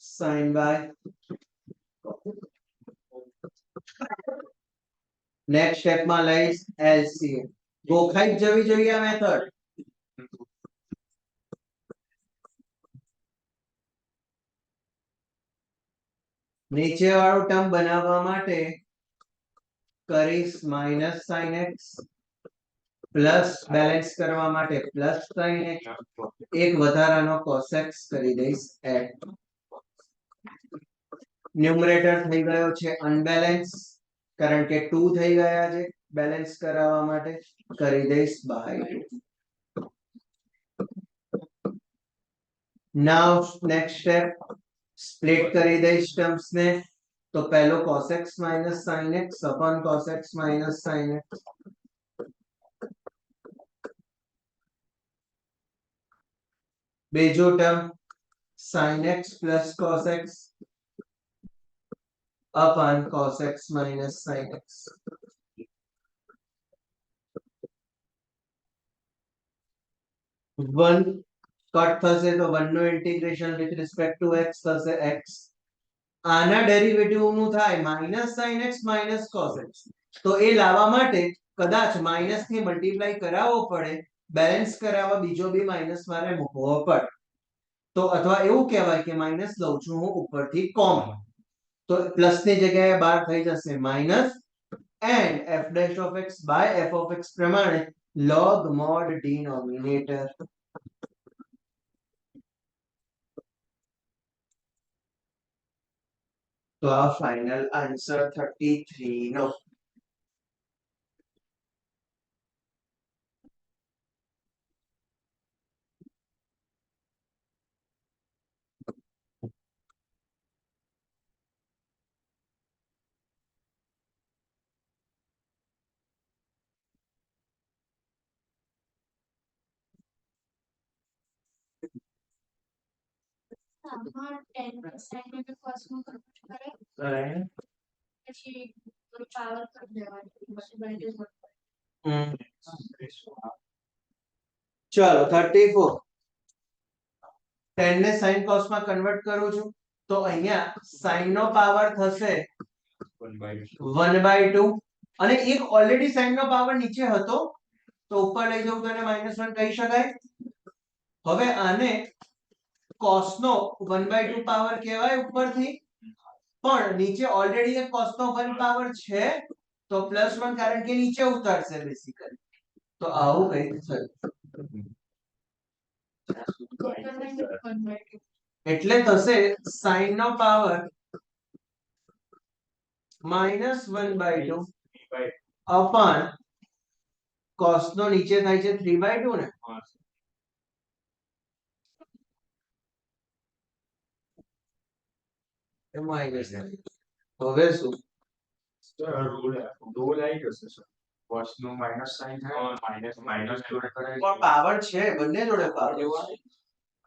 sin by નેક્સ્ટ સ્ટેપ માં લઈશ LCM ગોખાઈ જ જવી જોઈએ આ મેથડ નીચે વાળું ટર્મ બનાવવા માટે કરીશ minus sin x plus balance કરવા માટે પ્લસ sin x એક વધારાનો cos x કરી દઈશ એડ ન્યુમરેટર થઈ ગયો છે અનબેલેન્સ કારણ કે 2 થઈ ગયા છે બેલેન્સ કરાવવા માટે કરી દઈશ by 2 now next step split કરી દઈશ ટર્મ્સ ને તો પહેલો cos x sin x upon cos x sin x બીજો term sin x cos x upon cos x sin x one cut થશે તો 1 નું integration with respect to x થશે x આના ડેરિવેટિવ નું થાય sin x cos x તો એ લાવવા માટે કદાચ માઈનસ થી મલ્ટીપ્લાય કરાવવો પડે બેલેન્સ કરાવવા બીજો બી માઈનસ મારે મૂકવો પડે તો અથવા એવું કહેવાય કે માઈનસ લઉં છું હું ઉપરથી કોમન તો પ્લસ ની જગ્યાએ બહાર થઈ જશે minus and f dash of x by f of x પ્રમાણે log mod denominator તો આ ફાઇનલ આન્સર 33 નો આમાં 10% ને કોસ્ટમાં કન્વર્ટ કરે કરાય પછી પાવર કરી દેવાની પછી બની જશે ચલો 34 10 ને sin cos માં કન્વર્ટ કરું છું તો અહીંયા sin નો પાવર થશે 1/2 અને એક ઓલરેડી sin નો પાવર નીચે હતો તો ઉપર લઈ જવું તો એને -1 કહી શકાય હવે આને cos નો 1/2 પાવર કહેવાય ઉપરથી પણ નીચે ઓલરેડી એક cos નો 1 પાવર છે તો +1 કારણ કે નીચે ઉતારશે બેસિકલી તો આવું કંઈક થયું એટલે થશે sin નો પાવર -1/2 અપન cos નો નીચે થાય છે 3/2 ને એ માઈનસ હવે શું રોલ આવી જશે સર cos નો માઈનસ સાઇન થાય માઈનસ જોડે કરાય પણ પાવર છે બંને જોડે પાવર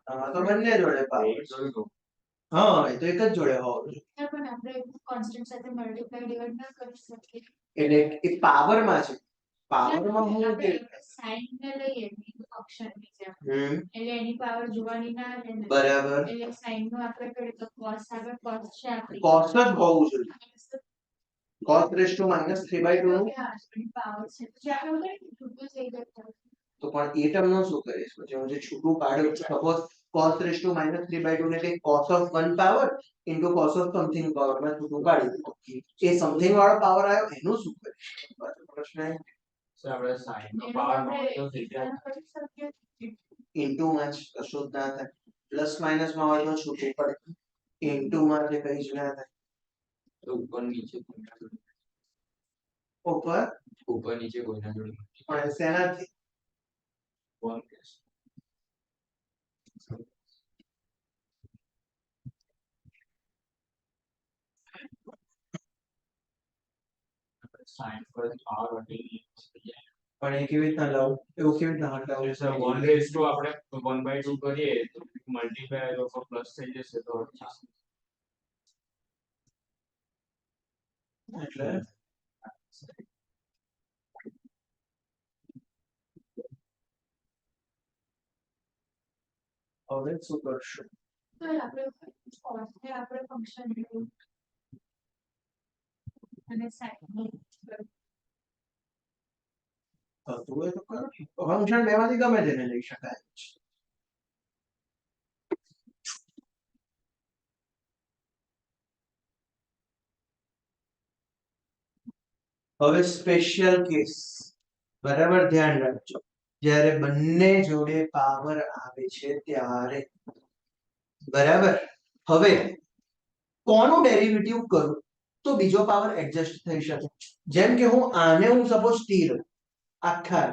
હા તો બંને જોડે પાવર હા એ તો એક જ જોડે હોવું જોઈએ પણ આપણે કોન્સ્ટન્ટ સાથે મલ્ટીપ્લાય ડિવાઇડ ના કરી શકીએ એટલે એ પાવર માં છે પાવર માં હું આપણે સાઇન ને લઈએ અક્ષર ની જેમ એટલે એની પાવર જોવાની ના રહે ને. બરાબર એટલે સાઈન નું આપણે કરીએ તો cos આગળ cos છે આપણી cos જ હોવું જોઈએ cos રેસ ટુ -3/2 નું પાવર છે પછી આપણે એવું કરીએ કે છૂટું થઈ જાય. તો પણ એ ટર્મ નું શું કરીશ પછી હું જે છૂટું પાડ્યું સપોઝ cos રેસ ટુ -3/2 ને કે cos of 1 power into cos of something power માં છૂટું પાડી દીધું એ સમથિંગ વાળો પાવર આવ્યો એનું શું કરીશ પ્રશ્ન આપણે સાઈન નો પાવર તો થઈ જાય. ઇન્ટુ માં જ કશું જ ના થાય પ્લસ માઇનસ માં હોય તો છૂટું પડે ઇન્ટુ માં જે કઈ જ ના થાય તો ઉપર નીચે કોઈના જોડે ઉપર નીચે કોઈના જોડે પણ શેનાથી સાઈન પર પાવર વધી પણ એ કેવી રીતના લાવું એવું કેવી રીતના હટાવું સર 1 રેસ ટુ આપણે 1/2 કરીએ તો મલ્ટીપ્લાય ઓફ પ્લસ થઈ જશે તો એટલે હવે શું કરશું તો આપણે cos ને આપણે ફંક્શન લીધું અને સાઈન થતું હોય તો કરો ફંક્શન બેમાંથી ગમે તેને લઈ શકાય હવે સ્પેશિયલ કેસ બરાબર ધ્યાન રાખજો જ્યારે બંને જોડે પાવર આવે છે ત્યારે બરાબર હવે કોનું ડેરિવેટિવ કરું તો બીજો પાવર એડજસ્ટ થઈ શકે જેમ કે હું સપોઝ t લઉં આખા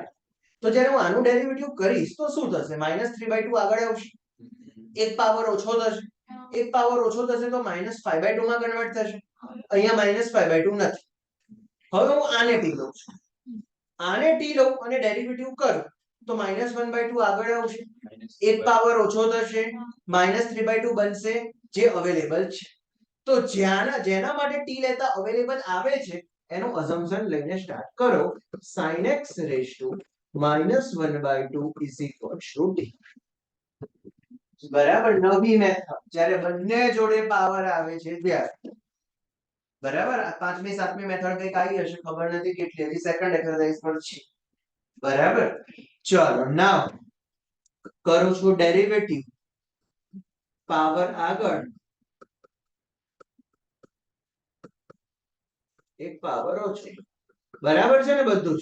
તો જ્યારે હું આનું ડેરિવેટિવ કરીશ તો શું થશે -3/2 આગળ આવશે એક પાવર ઓછો થશે એક પાવર ઓછો થશે તો -5/2 માં કન્વર્ટ થશે અહીંયા -5/2 નથી હવે હું આને t લઉં છું આને t લઉં અને ડેરિવેટિવ કરું તો -1/2 આગળ આવશે એક પાવર ઓછો થશે -3/2 બનશે જે અવેલેબલ છે તો જેના માટે t લેતા અવેલેબલ આવે છે એનું અઝમ્પશન લઈને સ્ટાર્ટ કરો sin x raise to -1/2 is equal to t બરાબર નવી મેથડ જ્યારે બંને જોડે પાવર આવે છે ત્યારે બરાબર આ પાંચમી સાતમી મેથડ કઈક આવી હશે ખબર નથી કેટલી હજી સેકન્ડ એક્સરસાઇઝ પર છે બરાબર ચલો નાવ કરું છું ડેરિવેટિવ પાવર આગળ એક પાવર ઓછો બરાબર છે ને બધું જ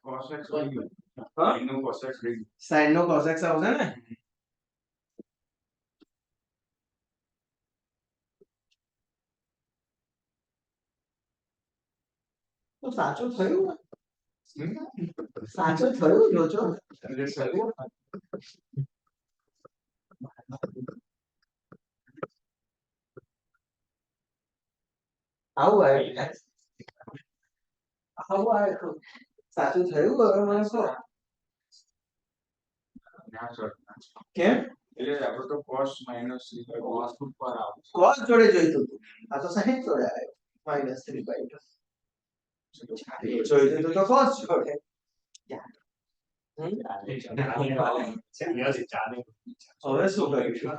cos x થઈ ગયું એનું cos x થઈ ગયું sin નો cos x આવશે ને તો સાચું થયું સાચું થયું જોજો એટલે સર આવું આવ્યું સાચું થયું હવે મને શું ના સર કેમ એટલે આપણે તો cos minus 3 cos ઉપર આવશે cos જોડે જોઈતું હતું આ તો sin જોડે આવ્યો -3/2 જોઈતું હતું તો cos જોડે હવે શું કરીશું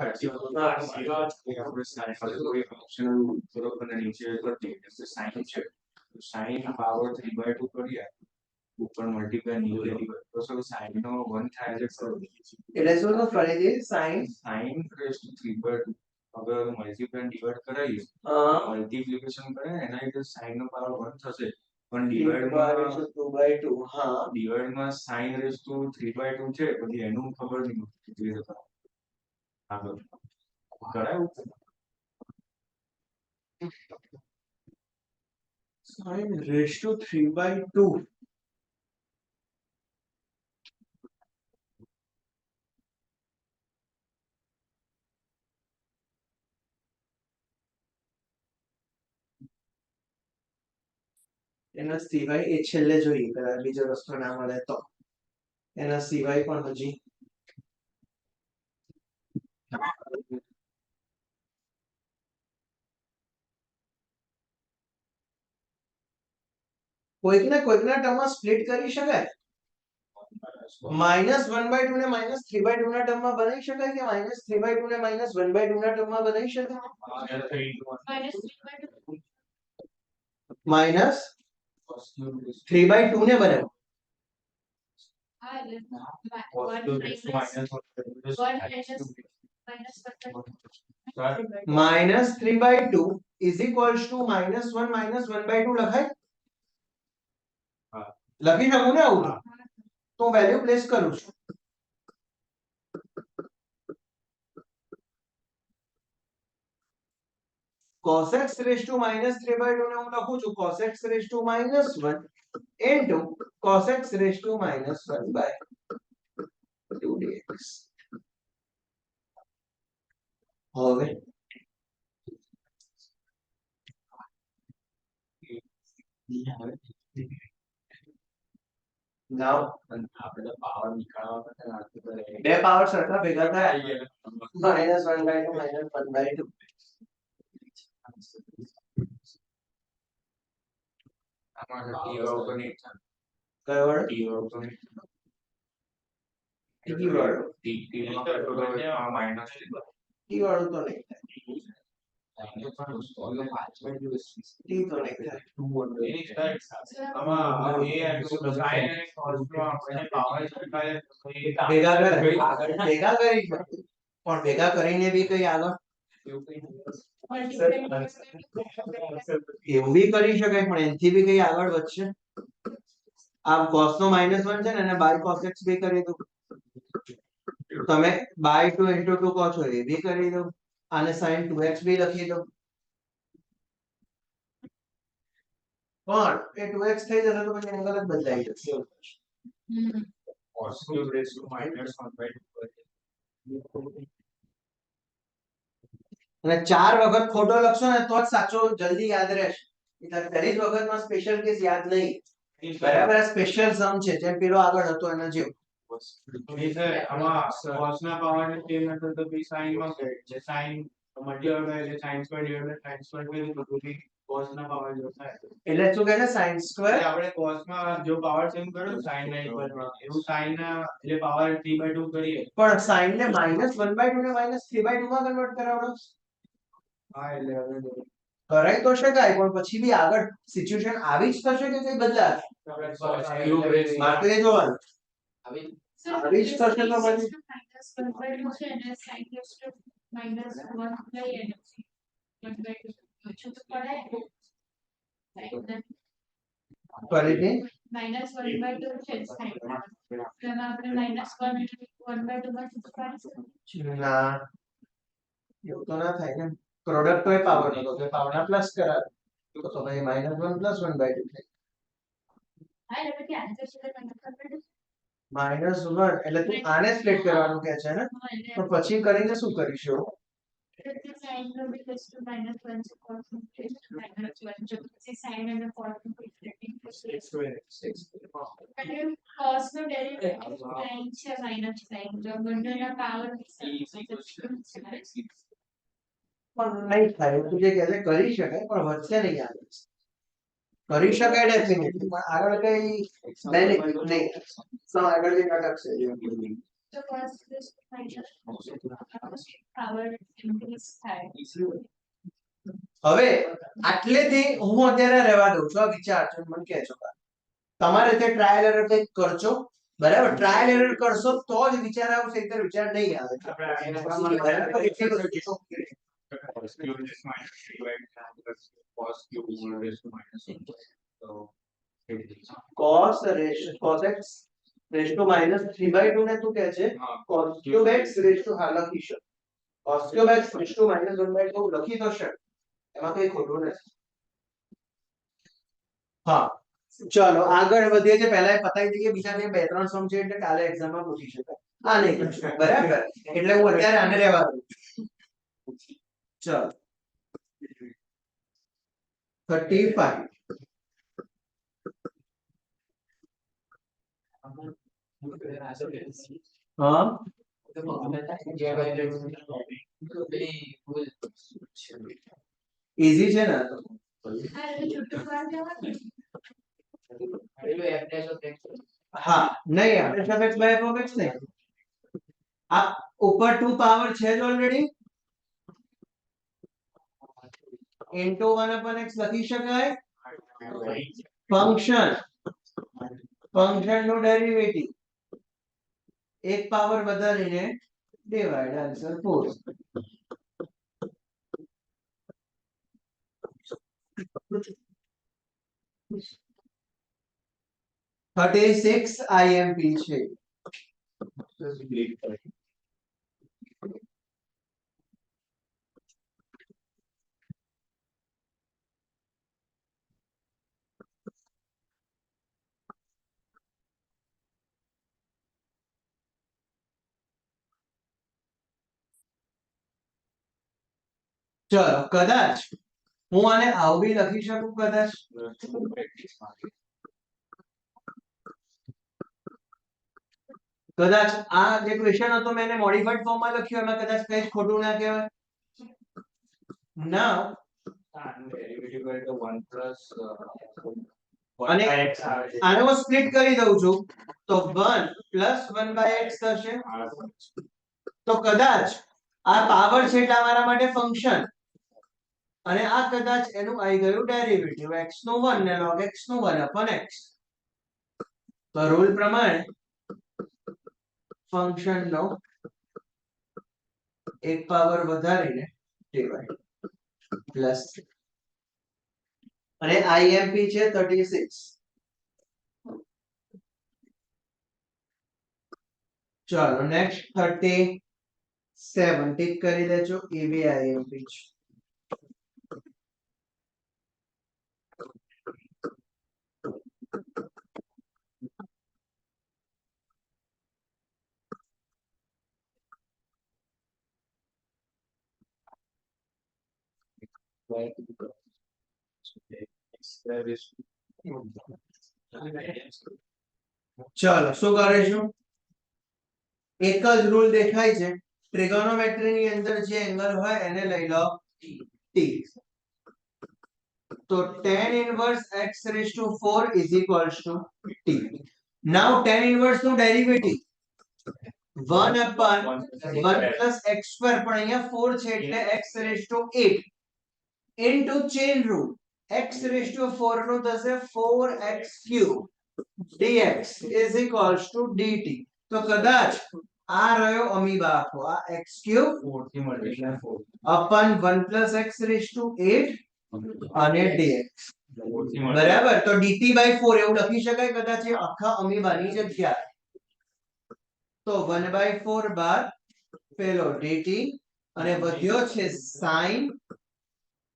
સાઈન પાવર 3/2 કરીએ ઉપર મલ્ટીપ્લાય નીચે તો શું સાઈન નો 1 થાય છે એટલે શું તો ફરીથી sin સાઈન રેસ ટુ 3/2 અગર મલ્ટીપ્લાય ડિવાઇડ કરાવીએ મલ્ટીપ્લિકેશન કરે એના લીધે સાઈન નો પાવર 1 થશે પણ ડિવાઇડ માં 2/2 હા ડિવાઇડ માં સાઈન રેસ ટુ 3/2 છે પછી એનું ખબર નહીં કેવી રીતે આગળ કરાયું sin raised to 3/2 એના સિવાય એ છેલ્લે જોઈએ કદાચ બીજો રસ્તો ના મળે તો એના સિવાય પણ હજી કોઈકના ટર્મમાં સ્પ્લિટ કરી શકાય માઇનસ 1/2 ને માઇનસ 3/2 ના ટર્મમાં બનાવી શકાય કે માઇનસ 3/2 ને માઇનસ 1/2 ના ટર્મમાં બનાવી શકાય માઇનસ 3/2 ને બનાવો હા એટલે minus 3/2 is equals to minus 1 minus 1/2 લખાય હા. લખી શકું ને આવું તો વેલ્યુ પ્લેસ કરું છું cos x raised to minus 3/2 ને હું લખું છું cos x raised to minus 1 into cos x raised to minus 1/2 dx હવે now આપણે તો પાવર નીકાળવા માટે રાખવું પડે બે પાવર સરખા ભેગા થાય minus 1/2 minus 1/2 આમાં ટી વાળો તો નહીં કયો વાળો ટી વાળો તો નહીં ટી વાળો ટી માં કરતો તો આ માઈનસ ટી વાળું તો નહીં થાય ટી તો નહીં થાય આમાં એ આટલું સાઈન અને cos નો આપણે પાવર શીખાય ભેગા કરે ભેગા કરી શકે. પણ ભેગા કરીને બી કઈ આગળ એવું બી કરી શકાય પણ એનાથી બી કઈ આગળ વધશે આ cos નો -1 છે ને એને બાય cos x બી કરી દો તમે બાય 2 into 2 કહો છો એ બી કરી દો આને sin 2x બી લખી દો પણ એ 2x થઈ જશે તો પછી એંગલ જ બદલાઈ જશે એવું થશે. cos cube raised to minus 1/2 અને 4 વખત ખોટો લખશો ને તો જ સાચો જલ્દી યાદ રહેશે એટલે પહેલી જ વખતમાં સ્પેશિયલ કેસ યાદ નહીં બરાબર સ્પેશિયલ સમ છે જેમ પેલો આગળ હતો એના જેવું આમાં cos ના પાવર ને તે નતો તો બી sin માં જે sin મલ્ટીપલ બાય એટલે sin square divide by sin square કરી તો બી cos ના પાવર જો થાય એટલે શું કહે છે sin સ્ક્વેર એટલે આપણે cos માં જો પાવર સેમ કર્યો sin ના ઇક્વલ એવું sin ના એટલે પાવર 3/2 કરીએ પણ sin ને -1/2 ને -3/2 માં કન્વર્ટ કરાવડો હા એટલે હવે કરાઈ તો શકાય પણ પછી બી આગળ સિચ્યુએશન આવી જ થશે કે કઈ બદલાશે આપણે cos cube raised મારે તો એ જોવાનું આવી આવી જ થશે તો પછી ફરીથી -1/2 છે sin તેમાં આપણે -1/2 માં subtract ના એવું તો ના થાય ને પ્રોડક્ટ તો એ પાવર નો તો પાવર ના પ્લસ કરાવે તો ભાઈ -1 + 1/2 થાય હા એટલે પછી આન્સર છે -1/2 -1 એટલે તું આને સ્પ્લિટ કરવાનું કે છે ને તો પછી કરીને શું કરીશું sin નો બી + -1 છે cos નો + -1 જો પછી sin અને cos નું splitting થશે એટલે cos નો ડેરિવેટિવ sin છે -sin જો બંનેના પાવર પણ નહીં થાય તું જે કહે છે કરી શકાય પણ વધશે નહીં આગળ કરી શકાય ડેફિનેટલી પણ આગળ કઈ બેનિફિટ નહીં તો આગળ જે અટકશે તો cos પાવર ઇન્ક્રીઝ થાય હવે આટલેથી હું અત્યારે રહેવા દઉં છું આ વિચાર છે મને કહેજો તમારે તે ટ્રાયલ એરર કંઈક કરજો બરાબર ટ્રાયલ એરર કરશો તો જ વિચાર આવશે એટલે વિચાર નહીં આવે cos cube raised to minus 3/2 plus cos cube raised to minus 1 so cos x raised to -3/2 ને તું કહે છે cos cube x raised to હા લખી શક cos cube x raised to -1/2 લખી તો શક એમાં કઈ ખોટું નથી હા ચલો આગળ વધીએ છે પહેલા એ પતાવી દઈએ બીજા બે ત્રણ સમ છે એટલે કાલે એક્ઝામમાં પૂછી શકાય આ નહીં કરશું બરાબર એટલે હું અત્યારે આને રહેવા દઉં ચલો 35 હા ઈઝી છે ને આ તો હા એટલે છૂટું પાડ દેવાનું હા નહીં આપણે f(x) by f(x) નહીં, આ ઉપર 2 પાવર છે જ ઓલરેડી, into 1/x લખી શકાય ફંક્શન, ફંક્શન નું ડેરિવેટિવ એક પાવર વધારીને ડિવાઇડ, આન્સર 4. 36 IMP છે. ચલો કદાચ હું આને આવું બી લખી શકું, કદાચ કદાચ આ જે ક્વેશ્ચન હતો મેં એને મોડિફાઈડ ફોર્મમાં લખ્યો, એમાં કદાચ કંઈ ખોટું ના કહેવાય. નાઉ Derivative by the 1 plus અને આને હું સ્પ્લિટ કરી દઉં છું તો 1 plus 1/x થશે. તો કદાચ આ પાવર છે એટલે અમારા માટે ફંક્શન, અને આ કદાચ એનું આવી ગયું ડેરિવેટિવ x નું 1 ને log x નું 1/x. તો રૂલ પ્રમાણે ફંક્શન નો એક પાવર વધારીને ડિવાઇડ પ્લસ, અને IMP છે 36. ચાલો નેક્સ્ટ 37 ટીક કરી દેજો, એ બી IMP છે. ચાલો શું કરીશું, એક જ રૂલ દેખાય છે, ટ્રિગોનોમેટ્રી ની અંદર જે એંગલ હોય એને લઈ લો t. તો tan inverse x raised to 4 is equals to t. Now tan inverse નું ડેરિવેટિવ 1/1 plus x square, પણ અહીંયા 4 છે એટલે x raised to 8 into chain rule x raised to 4 નું થશે 4x cube dx is equals to dt. તો કદાચ આ રહ્યો અમીબા આખો, આ x cube 4 થી multiply 4 upon 1 plus x raised to 8 અને dx. બરાબર, તો dt by 4 એવું લખી શકાય કદાચ એ આખા અમીબાની જગ્યાએ. તો 1/4 બાદ પેલો dt અને વધ્યો છે sin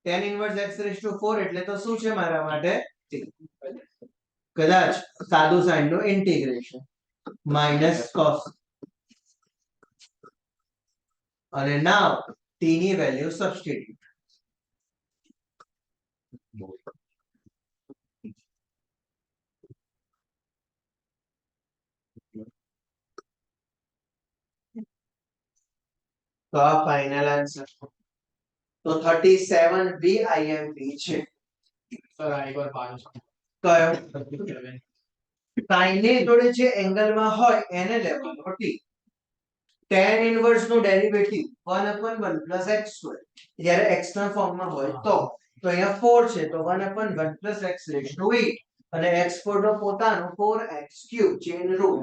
tan inverse x raised to 4 એટલે તો શું છે મારા માટે t. કદાચ સાદું સાઇન નું ઇન્ટિગ્રેશન માઈનસ cos, અને નાવ t ની વેલ્યુ સબસ્ટિટ્યુટ. તો આ ફાઇનલ આન્સર. તો 37 બી IMP છે. સર આ એકવાર પાછું કયો સાઇન ની જોડે જે એંગલ માં હોય એને લેવાનો t. tan ઇન્વર્સ નું ડેરિવેટિવ 1/1 plus x square જ્યારે x ના ફોર્મમાં હોય તો અહીંયા 4 છે તો 1/1 plus x raised to 8 અને x4 નો પોતાનો 4x cube ચેન રૂલ.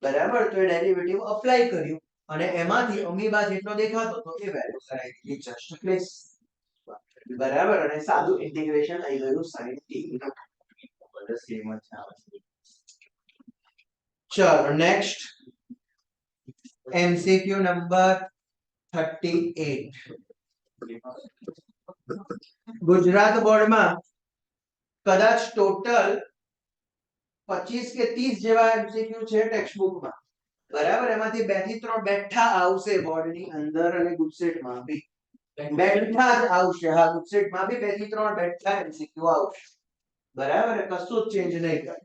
બરાબર, તો એ ડેરિવેટિવ અપ્લાય કર્યું અને એમાંથી અમીબા જેટલો દેખાતો તો એ વેલ્યુ કરાવી જસ્ટ પ્લેસ. બરાબર, અને સાદું ઇન્ટિગ્રેશન આવી ગયું sin t. બધા સેમ જ છે. ચલો નેક્સ્ટ MCQ નંબર 38. ગુજરાત બોર્ડમાં કદાચ ટોટલ 25 કે 30 જેવા MCQ છે ટેક્સ્ટબુકમાં. બરાબર, એમાંથી 2 થી 3 બેઠા આવશે બોર્ડની અંદર અને ગુજસેટમાં બી બેઠા જ આવશે. હા, ગુજસેટમાં બી 2 થી 3 બેઠા MCQ આવશે. બરાબર, કશું જ ચેન્જ નહીં કરે.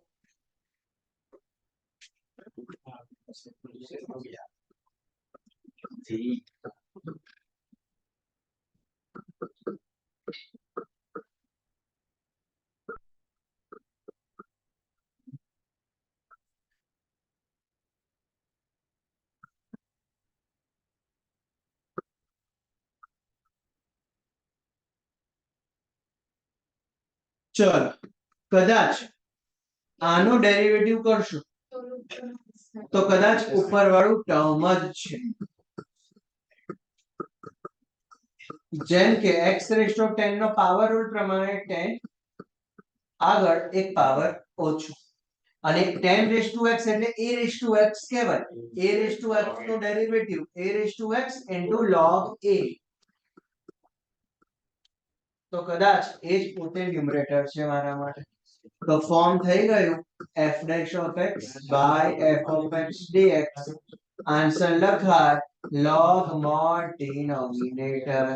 ચલો કદાચ આનો ડેરિવેટિવ કરશું તો કદાચ ઉપરવાળું ટર્મ જ છે, જેમ કે x⁻10 નો પાવર રૂલ પ્રમાણે 10 આગળ એક પાવર ઓછું અને 10⁻x એટલે a⁻x કહેવાય. a⁻x નું ડેરિવેટિવ a⁻x log a. તો કદાચ એ જ પોતે ન્યુમરેટર છે મારા માટે. તો ફોર્મ થઈ ગયું f'(x) by f(x) dx. Answer લખાય log mod denominator.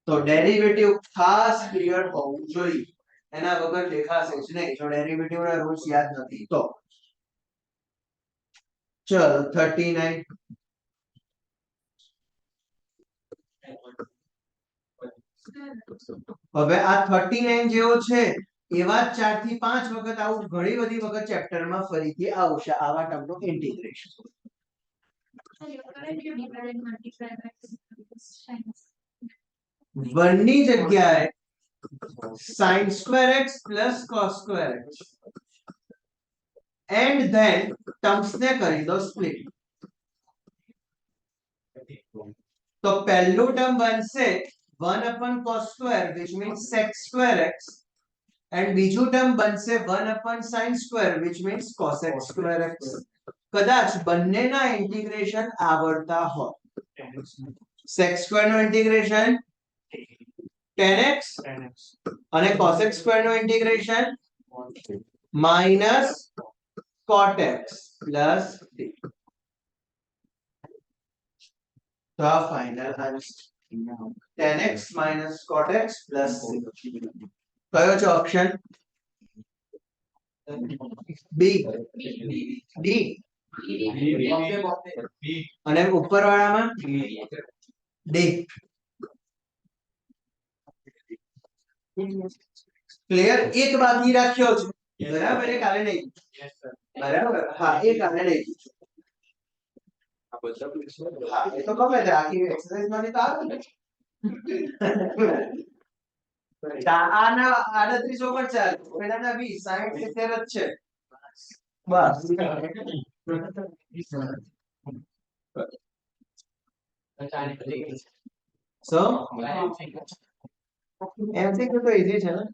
તો ડેરિવેટિવ ખાસ ક્લિયર હોવું જોઈએ, એના વગર દેખાશે જ નહીં જો ડેરિવેટિવ ના રૂલ્સ યાદ નથી તો. ચલો 39. હવે આ 39 જેવો છે એવા જ 4 થી 5 વખત આવું ઘણી બધી વખત ચેપ્ટરમાં ફરીથી આવશે આવા ટર્મનું ઇન્ટિગ્રેશન. વનની જગ્યાએ sin² x plus cos² x and then terms ને કરી દો સ્પ્લિટ. તો પહેલું ટર્મ બનશે 1/cos² which means sec² x and બીજું ટર્મ બનશે 1/sin² which means cosec² x. કદાચ બંનેના ઇન્ટિગ્રેશન આવડતા હોય. sec² નો ઇન્ટિગ્રેશન 10x અને cosec² no integration -cot x plus d. The final answer 10x minus cot x plus c. કયો છે option? B D. અને ઉપરવાળામાં ડી. ક્લિયર? એક બાકી રાખ્યો છે બરાબર, એ કાલે નહીં બરાબર. હા એ કાલે નહીં. હા એ તો ગમે તે આખી એક્સરસાઇઝ માંથી તો આવે ને. આના 38 પર ચાલ પેલાના 20 60 70 જ છે બસ. સો એમસીક્યુ તો ઈઝી છે ને.